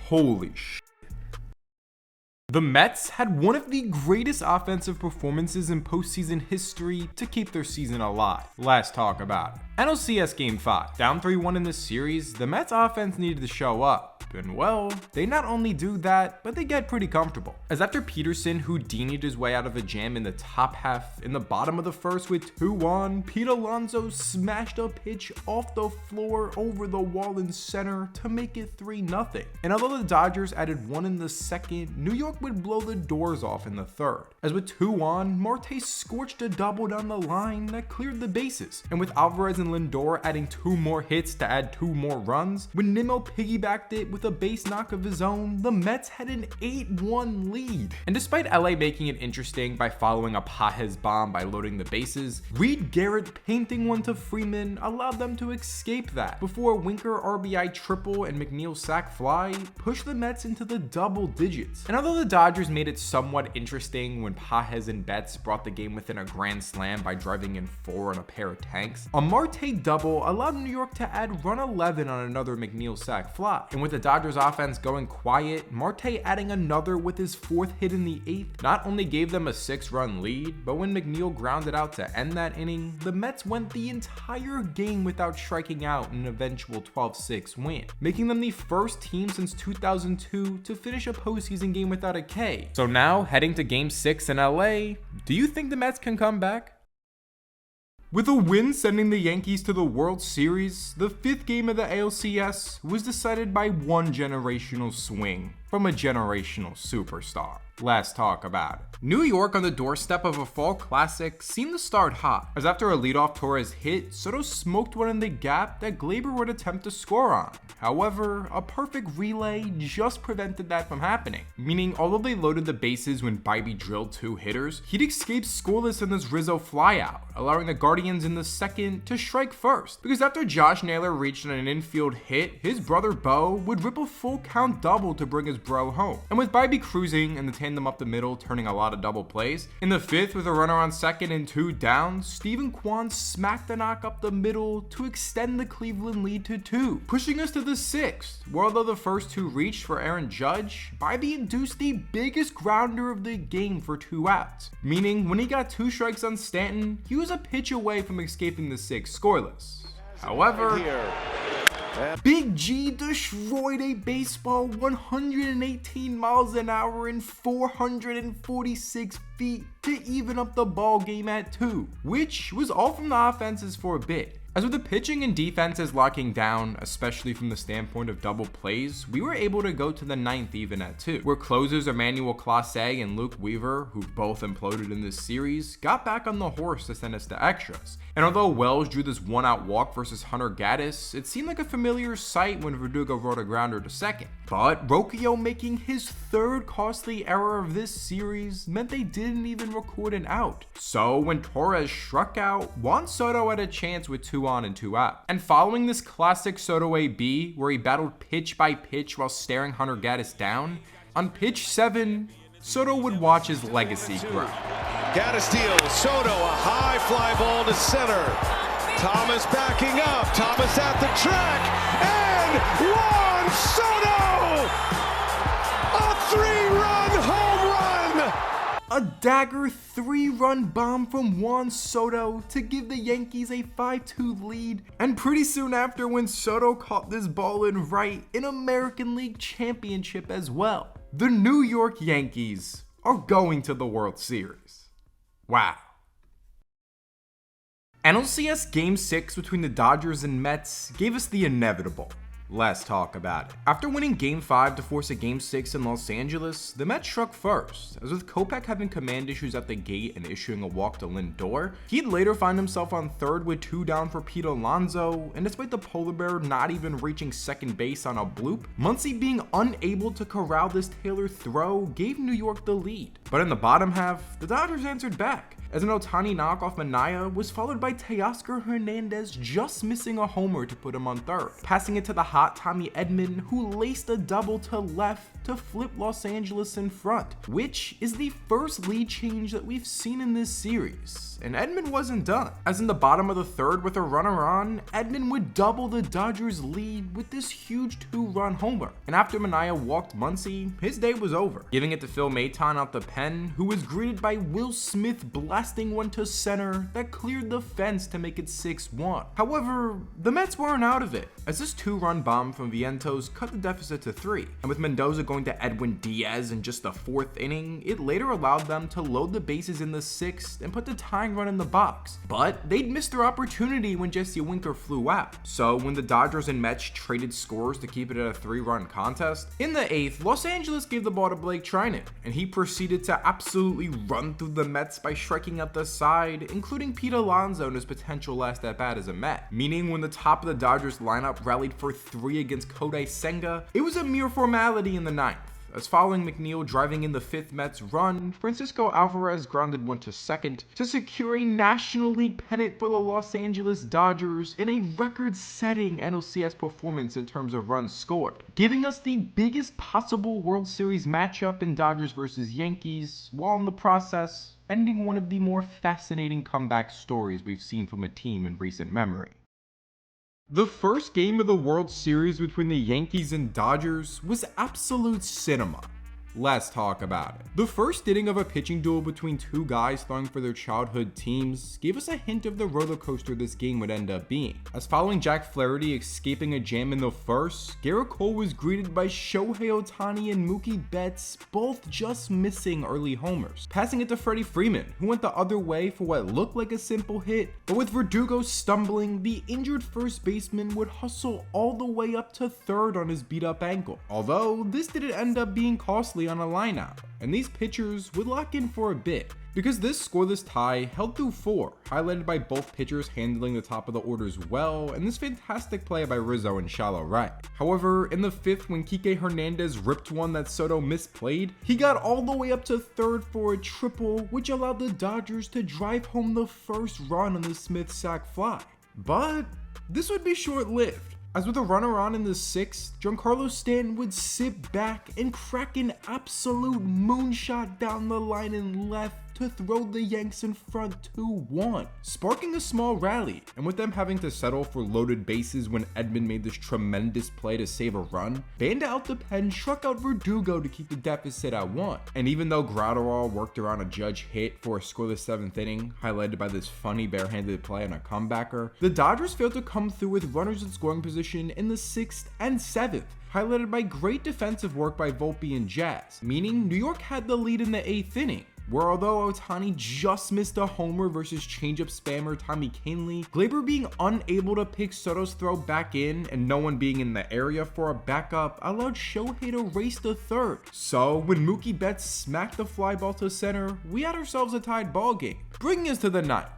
Holy shit. The Mets had one of the greatest offensive performances in postseason history to keep their season alive. Let's talk about it. NLCS Game 5. Down 3-1 in this series, the Mets offense needed to show up. And well, they not only do that, but they get pretty comfortable. As after Peterson Houdini'd his way out of a jam in the top half, in the bottom of the 1st with 2 on, Pete Alonso smashed a pitch off the floor over the wall in center to make it 3-0. And although the Dodgers added 1 in the 2nd, New York would blow the doors off in the 3rd. As with 2 on, Marte scorched a double down the line that cleared the bases. And with Alvarez and Lindor adding 2 more hits to add 2 more runs, when Nimmo piggybacked it with with a base knock of his own, the Mets had an 8-1 lead. And despite LA making it interesting by following a Padres bomb by loading the bases, Reed Garrett painting one to Freeman allowed them to escape that before a Winker RBI triple and McNeil sac fly pushed the Mets into the double digits. And although the Dodgers made it somewhat interesting when Padres and Betts brought the game within a grand slam by driving in 4 on a pair of tanks, a Marte double allowed New York to add run 11 on another McNeil sac fly. And with the Dodgers offense going quiet, Marte adding another with his 4th hit in the 8th not only gave them a 6-run lead, but when McNeil grounded out to end that inning, the Mets went the entire game without striking out in an eventual 12-6 win, making them the first team since 2002 to finish a postseason game without a K. So now, heading to Game 6 in LA, do you think the Mets can come back? With a win sending the Yankees to the World Series, the 5th game of the ALCS was decided by one generational swing from a generational superstar. Let's talk about it. New York on the doorstep of a fall classic seemed to start hot, as after a leadoff Torres hit, Soto smoked one in the gap that Glaber would attempt to score on. However, a perfect relay just prevented that from happening, meaning although they loaded the bases when Bibee drilled 2 hitters, he'd escape scoreless in this Rizzo flyout, allowing the Guardians in the 2nd to strike first, because after Josh Naylor reached an infield hit, his brother Bo would rip a full count double to bring his bro home. And with Bibee cruising and the tandem up the middle turning a lot of double plays, in the 5th with a runner on 2nd and 2 down, Steven Kwan smacked the knock up the middle to extend the Cleveland lead to 2, pushing us to the 6th, where although the first 2 reached for Aaron Judge, Bibee induced the biggest grounder of the game for 2 outs, meaning when he got 2 strikes on Stanton, he was a pitch away from escaping the 6th scoreless. However, Big G destroyed a baseball 118 miles an hour and 446 feet to even up the ball game at 2, which was all from the offenses for a bit. As with the pitching and defenses locking down, especially from the standpoint of double plays, we were able to go to the 9th even at 2, where closers Emmanuel Clase and Luke Weaver, who both imploded in this series, got back on the horse to send us to extras. And although Wells drew this 1-out walk versus Hunter Gaddis, it seemed like a familiar sight when Verdugo wrote a grounder to 2nd. But Rocchio making his 3rd costly error of this series meant they didn't even record an out. So when Torres struck out, Juan Soto had a chance with 2 on and 2 out. And following this classic Soto AB, where he battled pitch by pitch while staring Hunter Gaddis down, on pitch 7, Soto would watch his legacy grow. Gaddis deals, Soto, a high fly ball to center. Thomas backing up, Thomas at the track, and Juan Soto! A 3-run home run! A dagger 3-run bomb from Juan Soto to give the Yankees a 5-2 lead, and pretty soon after when Soto caught this ball in right, an American League championship as well. The New York Yankees are going to the World Series. Wow. NLCS Game 6 between the Dodgers and Mets gave us the inevitable. Let's talk about it. After winning Game 5 to force a Game 6 in Los Angeles, the Mets struck first, as with Kopech having command issues at the gate and issuing a walk to Lindor, he'd later find himself on 3rd with 2 down for Pete Alonso, and despite the polar bear not even reaching 2nd base on a bloop, Muncy being unable to corral this Taylor throw gave New York the lead. But in the bottom half, the Dodgers answered back, as an Ohtani knock off Mania was followed by Teoscar Hernandez just missing a homer to put him on 3rd, passing it to the hot Tommy Edman, who laced a double to left to flip Los Angeles in front, which is the first lead change that we've seen in this series. And Edman wasn't done, as in the bottom of the 3rd with a runner on, Edman would double the Dodgers lead with this huge 2-run homer. And after Mania walked Muncy, his day was over, giving it to Phil Maton out the pen, who was greeted by Will Smith blasting one to center that cleared the fence to make it 6-1. However, the Mets weren't out of it, as this 2-run bomb from Vientos cut the deficit to 3, and with Mendoza going to Edwin Diaz in just the 4th inning, it later allowed them to load the bases in the 6th and put the tying run in the box. But they'd missed their opportunity when Jesse Winker flew out. So when the Dodgers and Mets traded scores to keep it at a 3-run contest, in the 8th, Los Angeles gave the ball to Blake Trinan, and he proceeded to absolutely run through the Mets by striking striking at the side, including Pete Alonso in his potential last at-bat as a Met. Meaning when the top of the Dodgers lineup rallied for 3 against Kodai Senga, it was a mere formality in the 9th. As following McNeil driving in the 5th Mets run, Francisco Alvarez grounded one to second to secure a National League pennant for the Los Angeles Dodgers in a record-setting NLCS performance in terms of runs scored, giving us the biggest possible World Series matchup in Dodgers versus Yankees, while in the process ending one of the more fascinating comeback stories we've seen from a team in recent memory. The first game of the World Series between the Yankees and Dodgers was absolute cinema. Let's talk about it. The first inning of a pitching duel between two guys throwing for their childhood teams gave us a hint of the roller coaster this game would end up being. As following Jack Flaherty escaping a jam in the first, Garrett Cole was greeted by Shohei Ohtani and Mookie Betts, both just missing early homers, passing it to Freddie Freeman, who went the other way for what looked like a simple hit, but with Verdugo stumbling, the injured first baseman would hustle all the way up to third on his beat up ankle. Although this didn't end up being costly on a lineout, and these pitchers would lock in for a bit, because this scoreless tie held through 4, highlighted by both pitchers handling the top of the orders well, and this fantastic play by Rizzo in shallow right. However, in the 5th, when Kike Hernandez ripped one that Soto misplayed, he got all the way up to third for a triple, which allowed the Dodgers to drive home the first run on the Smith sac fly. But this would be short-lived, as with a runner on in the 6th, Giancarlo Stanton would sit back and crack an absolute moonshot down the line and left to throw the Yanks in front 2-1, sparking a small rally, and with them having to settle for loaded bases when Edman made this tremendous play to save a run, Banda out the pen struck out Verdugo to keep the deficit at 1. And even though Graterol worked around a Judge hit for a scoreless 7th inning, highlighted by this funny barehanded play on a comebacker, the Dodgers failed to come through with runners in scoring position in the 6th and 7th, highlighted by great defensive work by Volpe and Jazz, meaning New York had the lead in the 8th inning, where although Ohtani just missed a homer versus changeup spammer Tommy Kahnle, Gleyber being unable to pick Soto's throw back in and no one being in the area for a backup allowed Shohei to race to third. So when Mookie Betts smacked the fly ball to center, we had ourselves a tied ball game, bringing us to the 9th,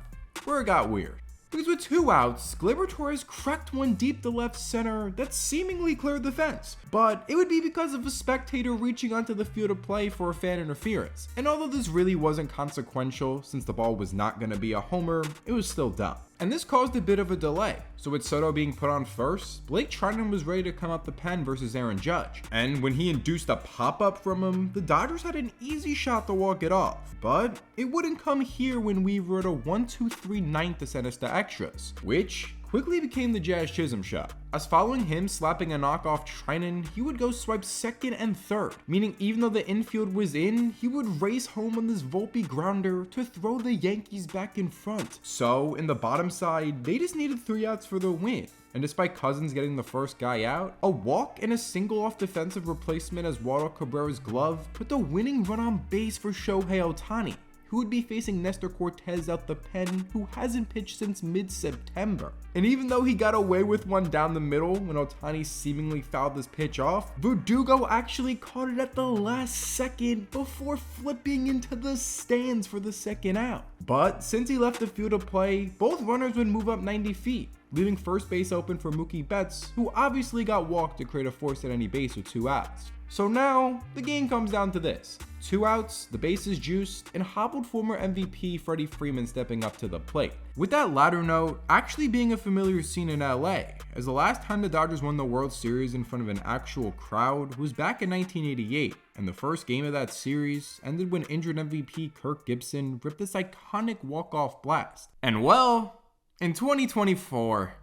where it got weird. Because with 2 outs, Gleyber Torres cracked one deep to left center that seemingly cleared the fence, but it would be because of a spectator reaching onto the field of play for a fan interference. And although this really wasn't consequential since the ball was not going to be a homer, it was still dumb. And this caused a bit of a delay. So with Soto being put on first, Blake Trinan was ready to come out the pen versus Aaron Judge. And when he induced a pop-up from him, the Dodgers had an easy shot to walk it off. But it wouldn't come here when we wrote a 1-2-3 ninth to send us to extras, which quickly became the Jazz Chisholm shot. As following him slapping a knock off Trinan, he would go swipe 2nd and 3rd, meaning even though the infield was in, he would race home on this Volpe grounder to throw the Yankees back in front. So in the bottom side, they just needed 3 outs for the win. And despite Cousins getting the first guy out, a walk and a single off defensive replacement as Waldo Cabrera's glove put the winning run on base for Shohei Ohtani, who would be facing Nestor Cortez out the pen, who hasn't pitched since mid-September. And even though he got away with one down the middle when Ohtani seemingly fouled this pitch off, Verdugo actually caught it at the last second before flipping into the stands for the 2nd out. But since he left the field of play, both runners would move up 90 feet, leaving first base open for Mookie Betts, who obviously got walked to create a force at any base with 2 outs. So now, the game comes down to this. 2 outs, the bases juiced, and hobbled former MVP Freddie Freeman stepping up to the plate. With that latter note actually being a familiar scene in LA, as the last time the Dodgers won the World Series in front of an actual crowd was back in 1988, and the first game of that series ended when injured MVP Kirk Gibson ripped this iconic walk-off blast. And well, in 2024,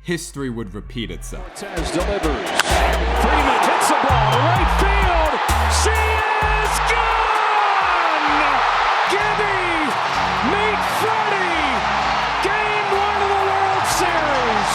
history would repeat itself. Cortez delivers. Freeman hits the ball to right field. She is gone! Gibby, meet Freddie. Game 1 of the World Series.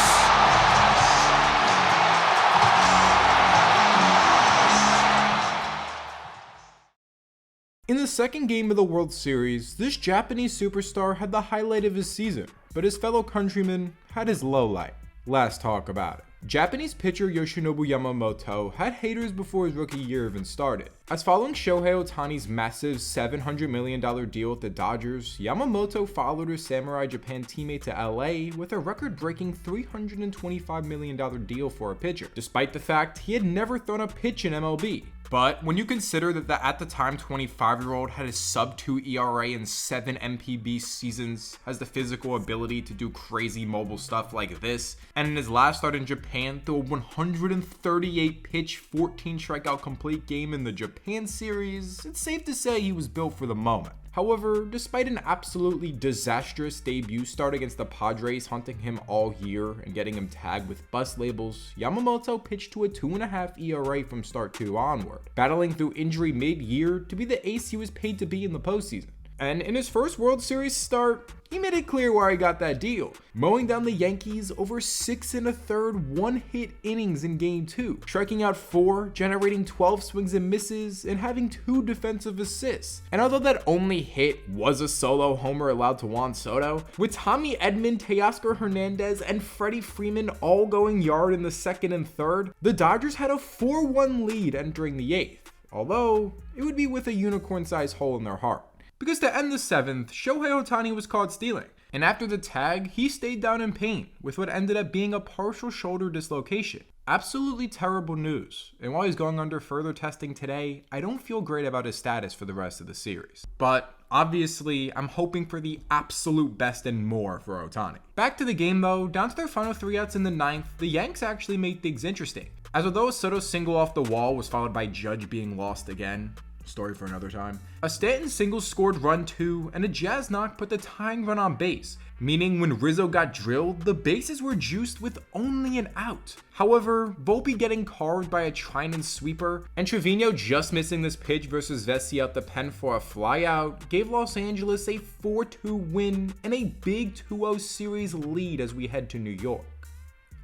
In the second game of the World Series, this Japanese superstar had the highlight of his season, but his fellow countryman had his low light. Let's talk about it. Japanese pitcher Yoshinobu Yamamoto had haters before his rookie year even started, As following Shohei Ohtani's massive $700 million deal with the Dodgers, Yamamoto followed his Samurai Japan teammate to LA with a record-breaking $325 million deal for a pitcher, despite the fact he had never thrown a pitch in MLB. But when you consider that the at the time 25-year-old had a sub-2 ERA in 7 MPB seasons, has the physical ability to do crazy mobile stuff like this, and in his last start in Japan threw a 138-pitch, 14-strikeout complete game in the Japan series, it's safe to say he was built for the moment. However, despite an absolutely disastrous debut start against the Padres hunting him all year and getting him tagged with bust labels, Yamamoto pitched to a 2.5 ERA from start 2 onward, battling through injury mid-year to be the ace he was paid to be in the postseason. And in his first World Series start, he made it clear why he got that deal, mowing down the Yankees over 6 1/3 one-hit innings in Game 2, striking out 4, generating 12 swings and misses, and having 2 defensive assists. And although that only hit was a solo homer allowed to Juan Soto, with Tommy Edman, Teoscar Hernandez, and Freddie Freeman all going yard in the second and third, the Dodgers had a 4-1 lead entering the 8th, although it would be with a unicorn-sized hole in their heart. Because to end the 7th, Shohei Ohtani was caught stealing, and after the tag, he stayed down in pain with what ended up being a partial shoulder dislocation. Absolutely terrible news, and while he's going under further testing today, I don't feel great about his status for the rest of the series. But obviously, I'm hoping for the absolute best and more for Ohtani. Back to the game though, down to their final 3 outs in the 9th, the Yanks actually made things interesting, as although a Soto single off the wall was followed by Judge being lost again, story for another time, a Stanton single scored run 2 and a Jazz knock put the tying run on base, meaning when Rizzo got drilled, the bases were juiced with only an out. However, Volpe getting carved by a Trinan sweeper and Trevino just missing this pitch versus Vesey out the pen for a flyout gave Los Angeles a 4-2 win and a big 2-0 series lead as we head to New York.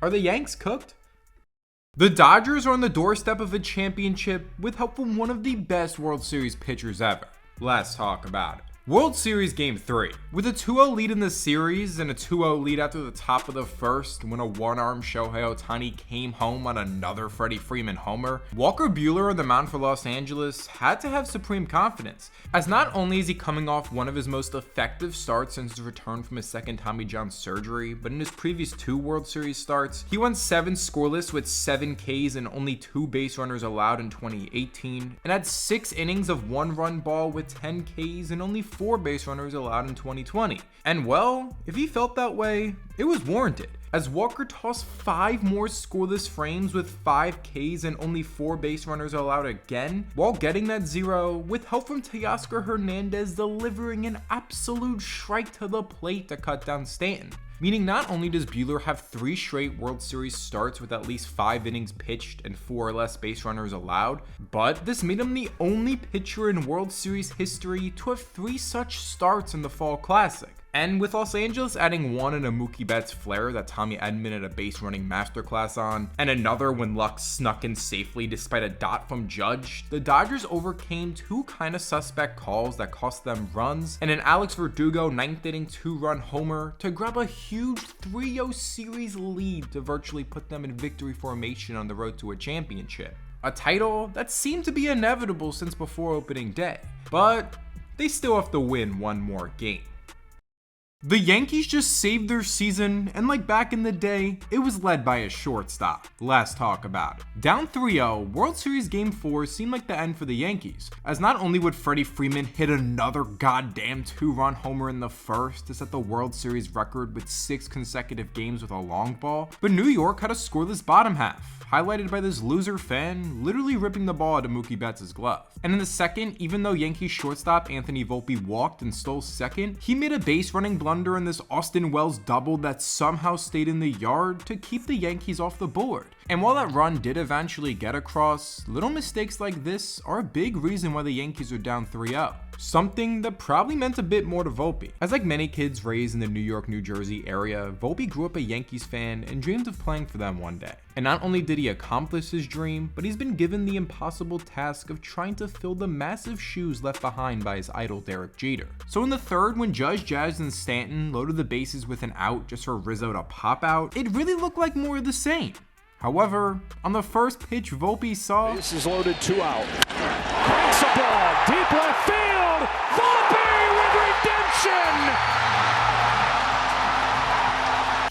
Are the Yanks cooked? The Dodgers are on the doorstep of a championship with help from one of the best World Series pitchers ever. Let's talk about it. World Series Game 3. With a 2-0 lead in the series and a 2-0 lead after the top of the first when a one-arm Shohei Ohtani came home on another Freddie Freeman homer, Walker Buehler on the mound for Los Angeles had to have supreme confidence, as not only is he coming off one of his most effective starts since his return from his second Tommy John surgery, but in his previous 2 World Series starts, he went 7 scoreless with 7 Ks and only 2 base runners allowed in 2018, and had 6 innings of 1-run ball with 10 Ks and only 4 base runners allowed in 2020. And well, if he felt that way, it was warranted, as Walker tossed 5 more scoreless frames with 5 Ks and only 4 base runners allowed again, while getting that 0 with help from Teoscar Hernandez delivering an absolute strike to the plate to cut down Stanton. Meaning not only does Buehler have 3 straight World Series starts with at least 5 innings pitched and 4 or less base runners allowed, but this made him the only pitcher in World Series history to have 3 such starts in the Fall Classic. And with Los Angeles adding 1 in a Mookie Betts flare that Tommy Edman had a base running masterclass on, and another when Luck snuck in safely despite a dot from Judge, the Dodgers overcame 2 kinda suspect calls that cost them runs, and an Alex Verdugo 9th inning 2-run homer to grab a huge 3-0 series lead to virtually put them in victory formation on the road to a championship. A title that seemed to be inevitable since before opening day, but they still have to win one more game. The Yankees just saved their season, and like back in the day, it was led by a shortstop. Let's talk about it. Down 3-0, World Series Game 4 seemed like the end for the Yankees, as not only would Freddie Freeman hit another goddamn 2-run homer in the first to set the World Series record with 6 consecutive games with a long ball, but New York had a scoreless bottom half, highlighted by this loser fan literally ripping the ball out of Mookie Betts' glove. And in the second, even though Yankees shortstop Anthony Volpe walked and stole second, he made a base running blunder in this Austin Wells double that somehow stayed in the yard to keep the Yankees off the board. And while that run did eventually get across, little mistakes like this are a big reason why the Yankees are down 3-0. Something that probably meant a bit more to Volpe. As like many kids raised in the New York, New Jersey area, Volpe grew up a Yankees fan and dreamed of playing for them one day. And not only did he accomplish his dream, but he's been given the impossible task of trying to fill the massive shoes left behind by his idol Derek Jeter. So in the third, when Judge, Jazz, and Stanton loaded the bases with an out just for Rizzo to pop out, it really looked like more of the same. However, on the first pitch Volpe saw, This is loaded, 2 out. Cranks a ball. Deep left field. Volpe with redemption.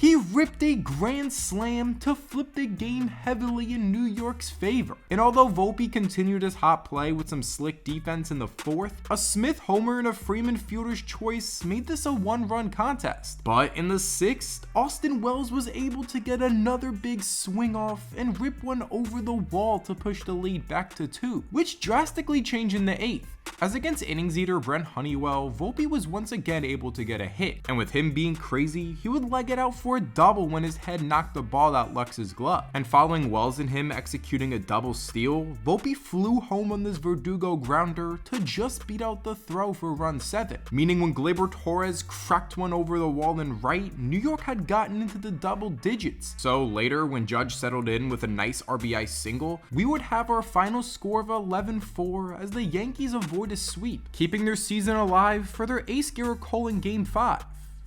He ripped a grand slam to flip the game heavily in New York's favor. And although Volpe continued his hot play with some slick defense in the fourth, a Smith homer and a Freeman fielder's choice made this a one-run contest. But in the sixth, Austin Wells was able to get another big swing off and rip one over the wall to push the lead back to 2, which drastically changed in the eighth. As against innings eater Brent Honeywell, Volpe was once again able to get a hit, and with him being crazy, he would leg it out for a double when his head knocked the ball out Lux's glove. And following Wells and him executing a double steal, Volpe flew home on this Verdugo grounder to just beat out the throw for run 7, meaning when Gleyber Torres cracked one over the wall in right, New York had gotten into the double digits. So later, when Judge settled in with a nice RBI single, we would have our final score of 11-4 as the Yankees avoid a sweep, keeping their season alive for their ace Garrett Cole in Game 5.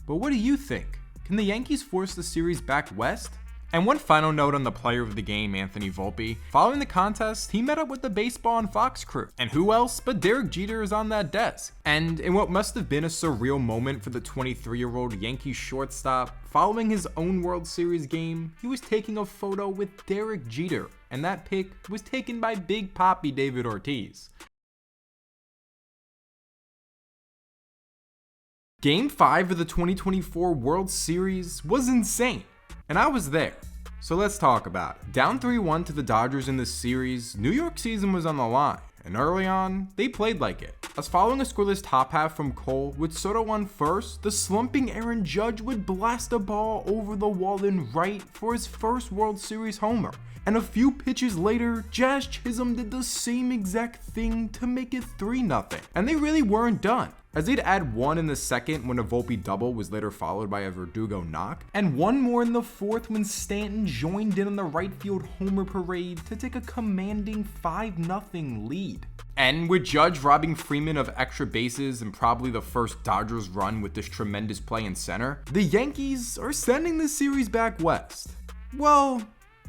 But what do you think? Can the Yankees force the series back west? And one final note on the player of the game, Anthony Volpe. Following the contest, he met up with the Baseball and Fox crew. And who else but Derek Jeter is on that desk. And in what must have been a surreal moment for the 23-year-old Yankees shortstop, following his own World Series game, he was taking a photo with Derek Jeter. And that pic was taken by Big Papi David Ortiz. Game 5 of the 2024 World Series was insane, and I was there, so let's talk about it. Down 3-1 to the Dodgers in this series, New York's season was on the line, and early on, they played like it. As following a scoreless top half from Cole, with Soto on first, the slumping Aaron Judge would blast a ball over the wall in right for his first World Series homer. And a few pitches later, Jazz Chisholm did the same exact thing to make it 3-0. And they really weren't done, as they'd add one in the second when a Volpe double was later followed by a Verdugo knock, and one more in the fourth when Stanton joined in on the right field homer parade to take a commanding 5-0 lead. And with Judge robbing Freeman of extra bases and probably the first Dodgers run with this tremendous play in center, the Yankees are sending the series back west. Well,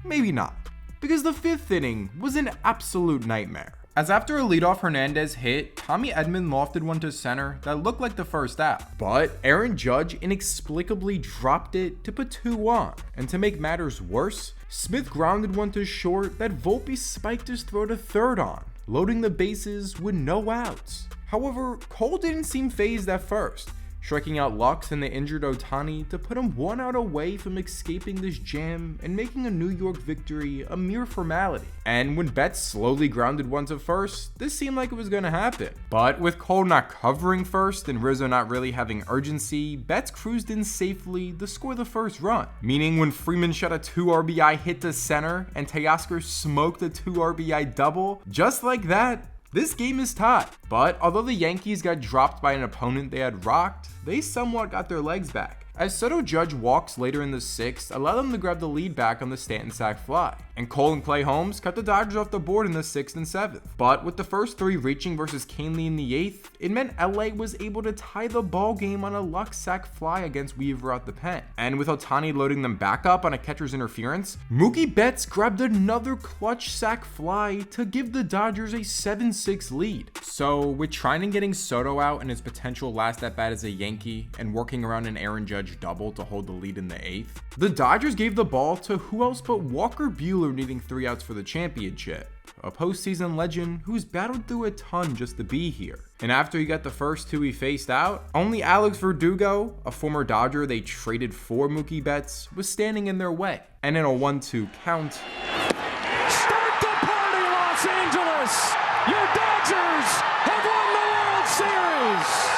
maybe not, because the fifth inning was an absolute nightmare. As after a leadoff Hernandez hit, Tommy Edman lofted one to center that looked like the first out. But Aaron Judge inexplicably dropped it to put 2 on. And to make matters worse, Smith grounded one to short that Volpe spiked his throw to third on, loading the bases with no outs. However, Cole didn't seem fazed at first, striking out Lux and the injured Ohtani to put him 1 out away from escaping this jam and making a New York victory a mere formality. And when Betts slowly grounded one to first, this seemed like it was going to happen. But with Cole not covering first and Rizzo not really having urgency, Betts cruised in safely to score the first run. Meaning when Freeman shot a 2 RBI hit to center and Teoscar smoked a 2 RBI double, just like that, this game is tied. But although the Yankees got dropped by an opponent they had rocked, they somewhat got their legs back, as Soto Judge walks later in the sixth allowed them to grab the lead back on the Stanton sac fly, and Cole and Clay Holmes cut the Dodgers off the board in the 6th and 7th. But with the first 3 reaching versus Canely in the 8th, it meant LA was able to tie the ball game on a Lux sac fly against Weaver at the pen. And with Ohtani loading them back up on a catcher's interference, Mookie Betts grabbed another clutch sac fly to give the Dodgers a 7-6 lead. So with Trinan getting Soto out in his potential last at bat as a Yankee and working around an Aaron Judge double to hold the lead in the 8th, the Dodgers gave the ball to who else but Walker Buehler needing 3 outs for the championship, a postseason legend who's battled through a ton just to be here. And after he got the first 2 he faced out, only Alex Verdugo, a former Dodger they traded for Mookie Betts, was standing in their way. And in a 1-2 count, Start the party, Los Angeles! Your Dodgers have won the World Series!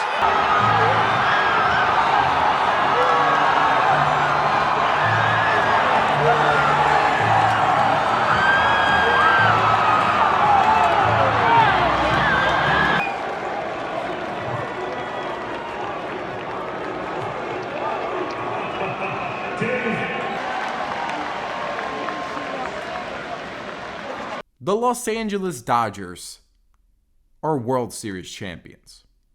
the Los Angeles Dodgers are World Series champions.